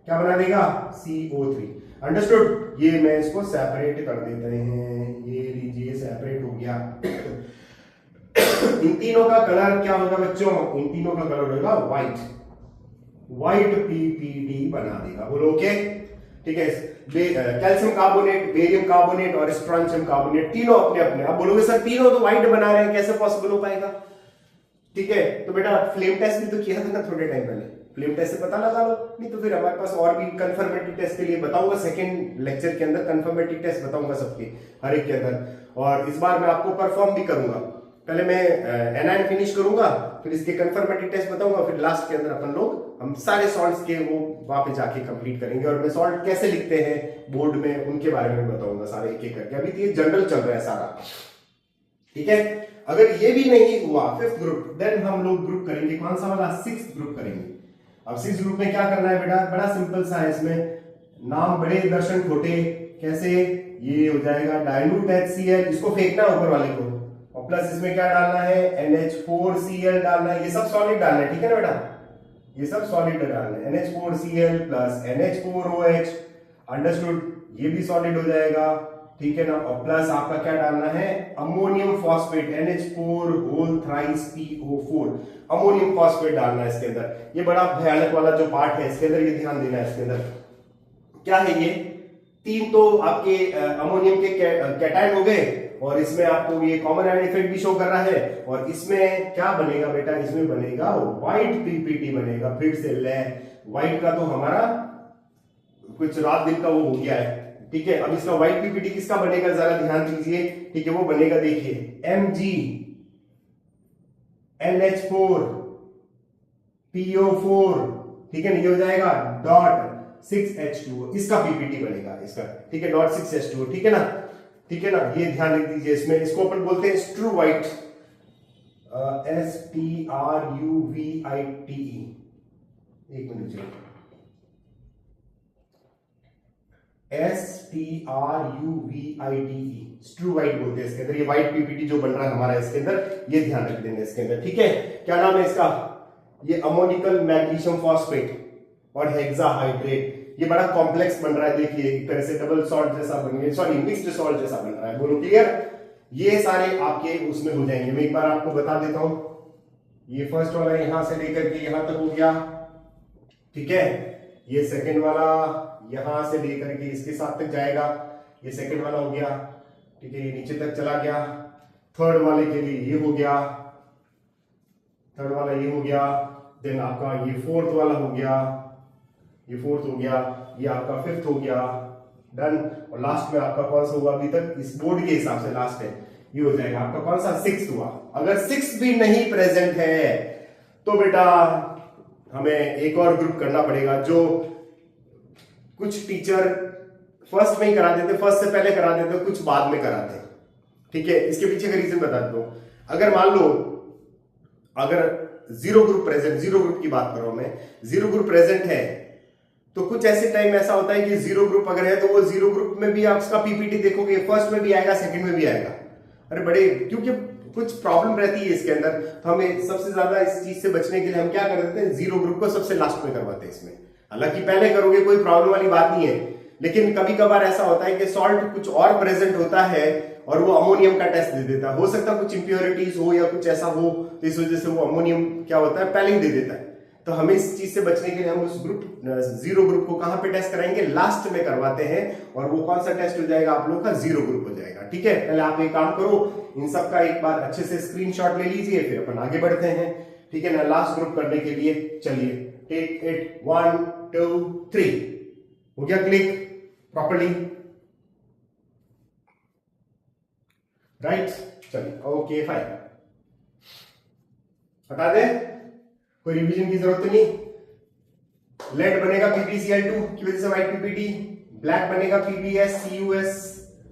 क्या बना देगा, CO3। अंडरस्टूड। ये मैं इसको सेपरेट कर देते हैं, ये लीजिए सेपरेट हो गया। इन तीनों का कलर क्या होगा बच्चों? इन तीनों का कलर होगा व्हाइट। व्हाइट पीपीटी बना देगा, बोलो ओके। ठीक है, कैल्शियम कार्बोनेट, बेरियम कार्बोनेट और स्ट्रॉन्शियम कार्बोनेट तीनों अपने अपने। आप बोलोगे सर तीनों तो व्हाइट बना रहे हैं, कैसे पॉसिबल हो पाएगा? ठीक है, तो बेटा फ्लेम टेस्ट भी तो किया था ना थोड़े टाइम पहले, फ्लेम टेस्ट से पता लगा लो। नहीं तो फिर हमारे पास और भी कंफर्मेटिव टेस्ट के लिए बताऊंगा, सेकंड लेक्चर के अंदर कंफर्मेटिव टेस्ट बताऊंगा सबके, हर एक के अंदर। और इस बार मैं आपको परफॉर्म भी करूंगा। पहले मैं एनाइन फिनिश करूंगा, फिर इसके कंफर्मेटिव टेस्ट बताऊंगा, फिर लास्ट के अंदर अपन लोग हम सारे सॉल्ट्स के वो वहां पे जाके कंप्लीट करेंगे। और मैं सॉल्ट कैसे लिखते हैं बोर्ड में उनके बारे में बताऊंगा सारे एक एक करके। अभी तो ये जनरल चल रहा है सारा, ठीक है। अगर ये भी नहीं हुआ फिफ्थ ग्रुप, देन हम लोग ग्रुप करेंगे कौन सा वाला? सिक्स्थ ग्रुप करेंगे। अब सिक्स्थ ग्रुप में क्या करना है बेटा? बड़ा सिंपल सा है, इसमें नाम बड़े दर्शन छोटे। कैसे? ये हो जाएगा डाइल्यूट HCl, इसको फेंकना है ऊपर वाले को, और प्लस इसमें क्या डालना है? NH4Cl डालना है। ये सब सॉलिड डालना है, ठीक है ना बेटा? ये सब सॉलिड डालना है। NH4Cl plus NH4OH, understood. ये भी सॉलिड हो जाएगा, ठीक है ना। और प्लस आपका क्या डालना है? Ammonium phosphate, NH4 whole thrice PO4, ammonium phosphate डालना है इसके अंदर। ये बड़ा भयानक वाला जो पार्ट है इसके अंदर, ये ध्यान देना है। इसके अंदर क्या है? ये तीन तो आपके अमोनियम के कैटायन हो गए, और इसमें आपको ये कॉमन आयन इफेक्ट भी शो कर रहा है। और इसमें क्या बनेगा बेटा? इसमें बनेगा व्हाइट पीपीटी बनेगा। फिर से ले, व्हाइट का तो हमारा कुछ रात दिन का वो हो गया है, ठीक है। अब इसका व्हाइट पीपीटी किसका बनेगा जरा ध्यान दीजिए, ठीक है। वो बनेगा, देखिए, MgNH4 PO4, ठीक है। ये हो जाएगा .6H2O, इसका पीपीटी बनेगा इसका, ठीक है। .6H2O, ठीक है ना, ठीक है ना। ये ध्यान रख दीजिए। इसमें इसको अपन बोलते हैं स्ट्रू व्हाइट, STRUVITE। एक मिनट चलिए, STRUVITE, स्ट्रू व्हाइट बोलते हैं इसके अंदर। ये व्हाइट पीपीटी जो बन रहा है हमारा इसके अंदर, ये ध्यान रख देंगे इसके अंदर, ठीक है। क्या नाम है इसका? ये अमोनिकल मैग्नीशियम फॉस्फेट और हेक्साहाइड्रेट। ये बड़ा कॉम्प्लेक्स बन रहा है, देखिए एक तरह से डबल सॉल्ट जैसा बन गया, सॉरी मिक्स्ड सॉल्ट जैसा बन रहा है, बोलो क्लियर। ये सारे आपके उसमें हो जाएंगे। मैं एक बार आपको बता देता हूं। ये फर्स्ट वाला यहां से लेकर के यहां तक हो गया, ठीक है। ये सेकंड वाला यहां से लेकर के इसके साथ तक जाएगा, ये सेकंड वाला हो गया, ठीक है। ये नीचे तक चला गया। थर्ड वाले के लिए ये हो गया, थर्ड वाला ये हो गया। देन आपका ये फोर्थ वाला हो गया, ये फोर्थ हो गया। ये आपका फिफ्थ हो गया, डन। और लास्ट में आपका कौन सा हुआ अभी तक इस बोर्ड के हिसाब से? लास्ट है, ये हो जाएगा आपका कौन सा? सिक्स्थ हुआ। अगर सिक्स भी नहीं प्रेजेंट है तो बेटा हमें एक और ग्रुप करना पड़ेगा, जो कुछ टीचर फर्स्ट में ही करा देते, फर्स्ट से पहले करा देते, कुछ बाद में कराते हैं, ठीक है। इसके पीछे का रीजन बता देता हूं। अगर मान लो अगर zero group present, zero group की बात कर रहा हूं मैं, जीरो ग्रुप प्रेजेंट है तो कुछ ऐसे टाइम ऐसा होता है कि जीरो ग्रुप अगर है तो वो जीरो ग्रुप में भी आप उसका पीपीटी देखोगे, फर्स्ट में भी आएगा, सेकंड में भी आएगा। अरे बड़े, क्योंकि कुछ प्रॉब्लम रहती है इसके अंदर, तो हमें सबसे ज्यादा इस चीज से बचने के लिए हम क्या कर देते हैं? जीरो ग्रुप को सबसे लास्ट में करवाते हैं इसमें। हालांकि पहले करोगे कोई प्रॉब्लम वाली बात नहीं है, लेकिन कभी कभार ऐसा होता है कि सॉल्ट कुछ और प्रेजेंट होता है और वो अमोनियम का टेस्ट दे देता है। हो सकता है कुछ इंप्योरिटीज हो या कुछ ऐसा हो, तो इस वजह से वो अमोनियम क्या होता है? पहले ही दे देता है। तो हमें इस चीज से बचने के लिए हम उस ग्रुप जीरो ग्रुप को कहां पे टेस्ट कराएंगे? लास्ट में करवाते हैं। और वो कौन सा टेस्ट हो जाएगा आप लोगों का? जीरो ग्रुप हो जाएगा, ठीक है। पहले आप एक काम करो, इन सब का एक बार अच्छे से स्क्रीनशॉट ले लीजिए, फिर अपन आगे बढ़ते हैं, ठीक है ना। लास्ट ग्रुप करने के लिए चलिए, टेक इट 1 2 3, हो गया क्लिक प्रॉपर्ली, राइट। चलिए ओके फाइन, हटा दे, कोई रिवीजन की जरूरत नहीं। लेड बनेगा PbCl2 की वजह से व्हाइट पीपीटी, ब्लैक बनेगा PbSCuS,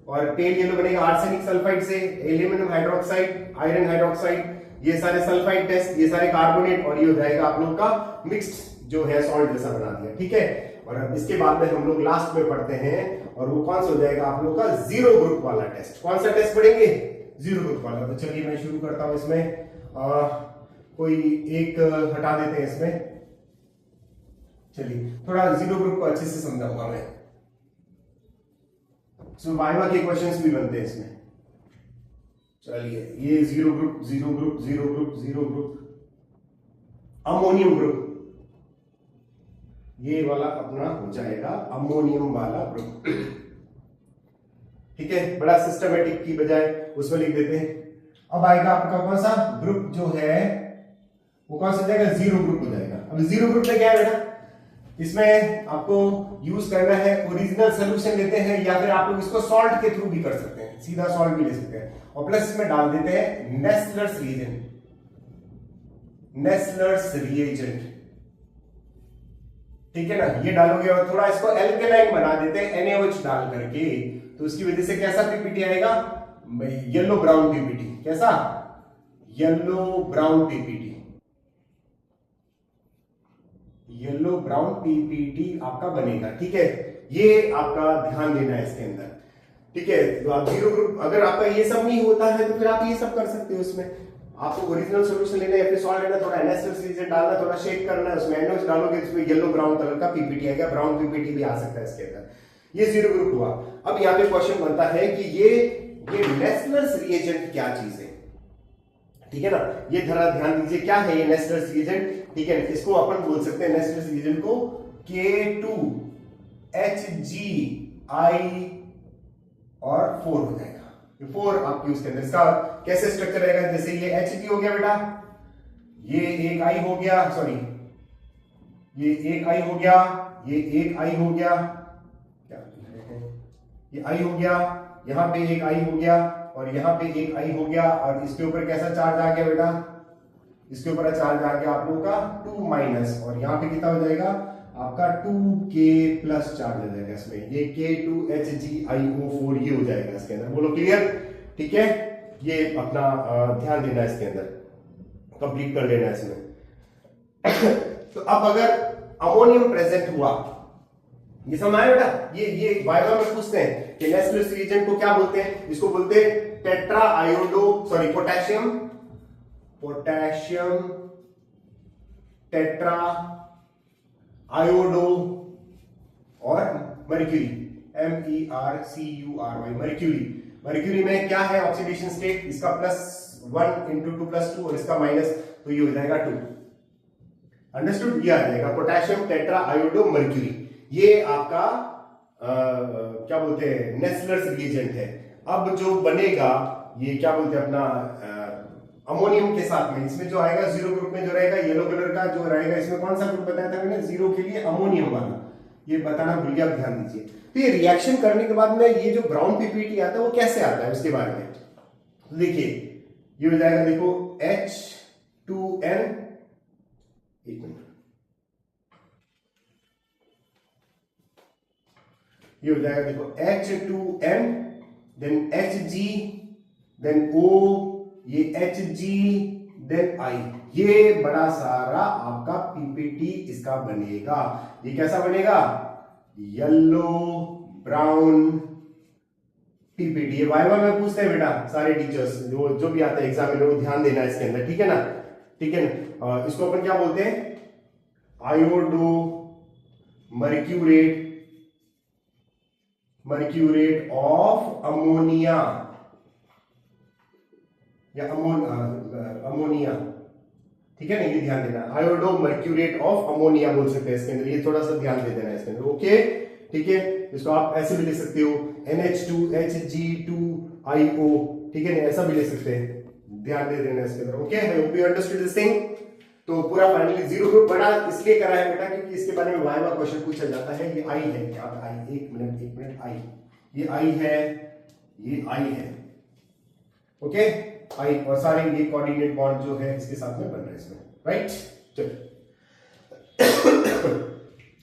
और पेल येलो बनेगा आर्सेनिक सल्फाइड से, एल्यूमिनियम हाइड्रोक्साइड, आयरन हाइड्रोक्साइड, ये सारे सल्फाइड टेस्ट, ये सारे कार्बोनेट, और ये हो जाएगा आप लोग का मिक्स्ड जो है सॉल्ट जैसा बना दिया, ठीक है। और अब इसके बाद में हम लोग लास्ट में पढ़ते हैं, और वो कौन सा हो जाएगा आप लोग का? जीरो ग्रुप वाला टेस्ट। कौन सा टेस्ट पढ़ेंगे? जीरो ग्रुप वाला। तो चलिए मैं शुरू करता हूं इसमें, कोई एक हटा देते हैं इसमें। चलिए थोड़ा जीरो ग्रुप को अच्छे से समझाऊंगा मैं। इसमें वाइवा के क्वेश्चंस भी बनते हैं इसमें। चलिए, ये zero group zero group zero group zero group ammonium group, ये वाला अपना हो जाएगा अमोनियम वाला ग्रुप। ठीक है, बड़ा सिस्टमेटिक की बजाय उसमें लिख देते हैं। अब आएगा आपका कौन सा ग्रुप जो है वो कौन सा हो जाएगा, जीरो ग्रुप हो जाएगा। अब जीरो ग्रुप में क्या है बेटा, इसमें आपको यूज करना है ओरिजिनल सोल्यूशन लेते हैं, या फिर आप लोग इसको सॉल्ट के थ्रू भी कर सकते हैं, सीधा सॉल्ट भी ले सकते हैं, और प्लस इसमें डाल देते हैं नेस्लर्स रिएजेंट, नेस्लर्स रिएजेंट। ठीक है ना, ये डालोगे और थोड़ा इसको एल्केलाइन बना देते हैं NaOH डाल करके, तो उसकी वजह से कैसा पीपीटी आएगा, येलो ब्राउन पीपीटी। कैसा, yellow brown PPT, yellow brown PPT आपका बनेगा। ठीक है, ये आपका ध्यान देना है इसके अंदर। ठीक है, तो आप जीरो ग्रुप, अगर आपका ये सब नहीं होता है तो फिर आप ये सब कर सकते हो। उसमें आपको ओरिजिनल सॉल्यूशन लेना है, या फिर सॉल्ट लेना, थोड़ा NaCl रिएजेंट डालना, थोड़ा शेक करना है, उसमें NaOH डालोगे तो इसमें येलो ब्राउन कलर का पीपीटी आएगा, ब्राउन पीपीटी भी आ सकता है इसके अंदर। ये जीरो ग्रुप हुआ। अब यहाँ पे क्वेश्चन बनता है कि ये नेस्लर्स रिएजेंट क्या चीज है। ठीक है ना, ये जरा ध्यान दीजिए, क्या है ये नेस्लर्स रिएजेंट। ठीक है, इसको अपन बोल सकते हैं नेस्लर्स रिएजेंट को K2HgI और 4 हो जाएगा। 4 आप यूज करेंगे। इसका कैसे स्ट्रक्चर रहेगा, जैसे ये Hg हो गया बेटा, ये एक I हो गया, सॉरी ये एक I हो गया, ये एक I हो गया, क्या ये I हो गया, यहां पे एक I हो गया, और यहाँ पे एक I हो गया, और इसके ऊपर कैसा चार्ज आ गया बेटा, इसके ऊपर चार्ज आ गया आप लोगों का 2 माइनस, और यहाँ पे कितना हो जाएगा आपका 2K प्लस चार्ज हो जाएगा इसमें, ये K2HgIO4 ये हो जाएगा इसके अंदर। बोलो क्लियर। ठीक है, ये अपना ध्यान देना है इसके अंदर, कंप्लीट कर लेना है इसमें। तो अब अगर अमोनियम प्रेजेंट हुआ, ये समझ आया बेटा, ये वाइवा में पूछते हैं कि नेस्लर्स रिएजेंट को क्या बोलते हैं, इसको बोलते हैं tetra iodo, sorry potassium tetra iodo और मर्क्यूरी, MERCURY, मर्क्यूरी में क्या है ऑक्सीडेशन स्टेट, इसका +1 × 2 + 2 और इसका माइनस, तो ये हो जाएगा 2। अंडरस्टूड, ये आ जाएगा पोटेशियम टेट्रा आयोडो मर्क्यूरी, ये आपका क्या बोलते हैं नेस्लर्स रिएजेंट है। अब जो बनेगा ये क्या बोलते हैं अपना अमोनियम के साथ में, इसमें जो आएगा जीरो ग्रुप में जो रहेगा येलो कलर का जो रहेगा, इसमें कौन सा ग्रुप बताया था मैंने जीरो के लिए, अमोनियम वाला, ये बताना भूल गया, आप ध्यान दीजिए। तो ये रिएक्शन करने के बाद में ये जो ब्राउन पीपीटी आता है वो कैसे आता है उसके बारे में देखिए, ये हो जाएगा देखो H2N, एक मिनट, ये हो जाएगा देखो H2N, then Hg, then O, ये Hg, देन I, ये बड़ा सारा आपका पीपीटी इसका बनेगा। ये कैसा बनेगा, येलो ब्राउन पीपीटी। ये वाइवा में पूछते हैं बेटा सारे टीचर्स, जो भी आता है एग्जाम में, लोग ध्यान देना है इसके अंदर। ठीक है ना, ठीक है ना, इसको अपन क्या बोलते हैं, आयोडो मर्क्यूरेट ऑफ अमोनिया या अमोनिया। ठीक है ना, ये ध्यान देना, आयोडो मर्क्यूरेट ऑफ अमोनिया बोल सकते हैं इसके अंदर, ये थोड़ा सा ध्यान दे देना है इसके अंदर। ओके, ठीक है, इसको आप ऐसे भी ले सकते हो NH2Hg2IO, ठीक है ना, ऐसा भी ले सकते हैं, ध्यान दे देना इसके अंदर। Okay, I hope you understood this thing. तो पूरा फाइनली जीरो ग्रुप बना इसलिए करा है बेटा क्योंकि इसके बारे में वाइवा क्वेश्चन पूछा जाता है। ये आई है, क्या आई, एक मिनट आई, ये आई है, ये आई है, ओके आई, और सारे ये कोऑर्डिनेट बॉन्ड जो है इसके साथ में बन रहे हैं इसमें, राइट। चलिए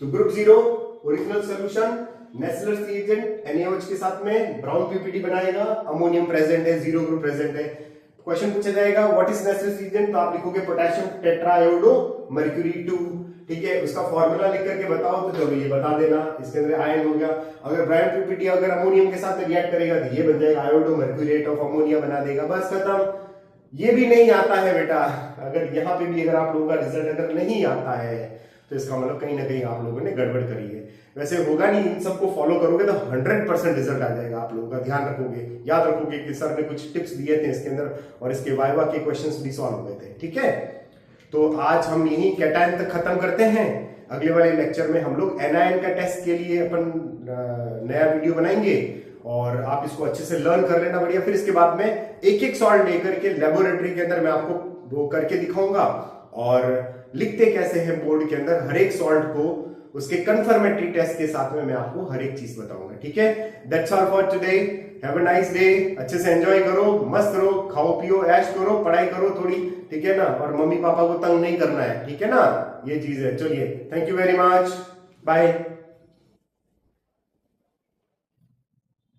तो group zero original solution Nessler's reagent NaOH के साथ में ब्राउन पीपीटी बनाएगा, अमोनियम प्रेजेंट है, जीरो ग्रुप प्रेजेंट है। क्वेश्चन पूछा जाएगा व्हाट इज नेस्लर्स रिएजेंट, तो आप लिखोगे पोटेशियम टेट्राआयोडो मर्क्यूरी 2, ठीक है, उसका फॉर्मूला लिख करके बताओ, तो चलो ये बता देना, इसके अंदर आयन हो गया। अगर ब्राउन पीपीटी अगर अमोनियम के साथ रिएक्ट करेगा तो ये बन जाएगा आयोडो मर्क्यूरेट ऑफ अमोनिया बना देगा, बस खत्म। ये भी नहीं आता है बेटा, अगर यहाँ पे भी अगर आप लोगों का रिजल्ट अगर नहीं आता है तो तो इसका मतलब कहीं ना कहीं आप लोगों ने गड़बड़ करी है। वैसे होगा नहीं, इन सबको फॉलो करोगे तो 100% रिजल्ट आ जाएगा आप लोगों का। ध्यान रखोगे, याद रखोगे कि सर ने कुछ टिप्स दिए थे इसके अंदर और इसके वाइवा के क्वेश्चंस भी सॉल्व हुए थे। ठीक है, तो आज हम यही कैटायन तक खत्म करते हैं। अगले वाले लेक्चर में हम लोग एनायन का टेस्ट के लिए अपन नया वीडियो बनाएंगे और आप इसको अच्छे से लर्न कर लेना बढ़िया। फिर इसके बाद में एक एक सॉल्ट लेकर के लेबोरेटरी के अंदर मैं आपको वो करके दिखाऊंगा और लिखते कैसे हैं बोर्ड के अंदर हर एक सॉल्ट को, उसके कंफर्मेटरी टेस्ट के साथ में मैं आपको हर एक चीज बताऊंगा। ठीक है, that's all for today. Have a nice day. अच्छे से एंजॉय करो, मस्त रहो, खाओ पियो, ऐश करो, पढ़ाई करो थोड़ी, ठीक है ना, और मम्मी पापा को तंग नहीं करना है, ठीक है ना, ये चीज है। चलिए, thank you very much, bye.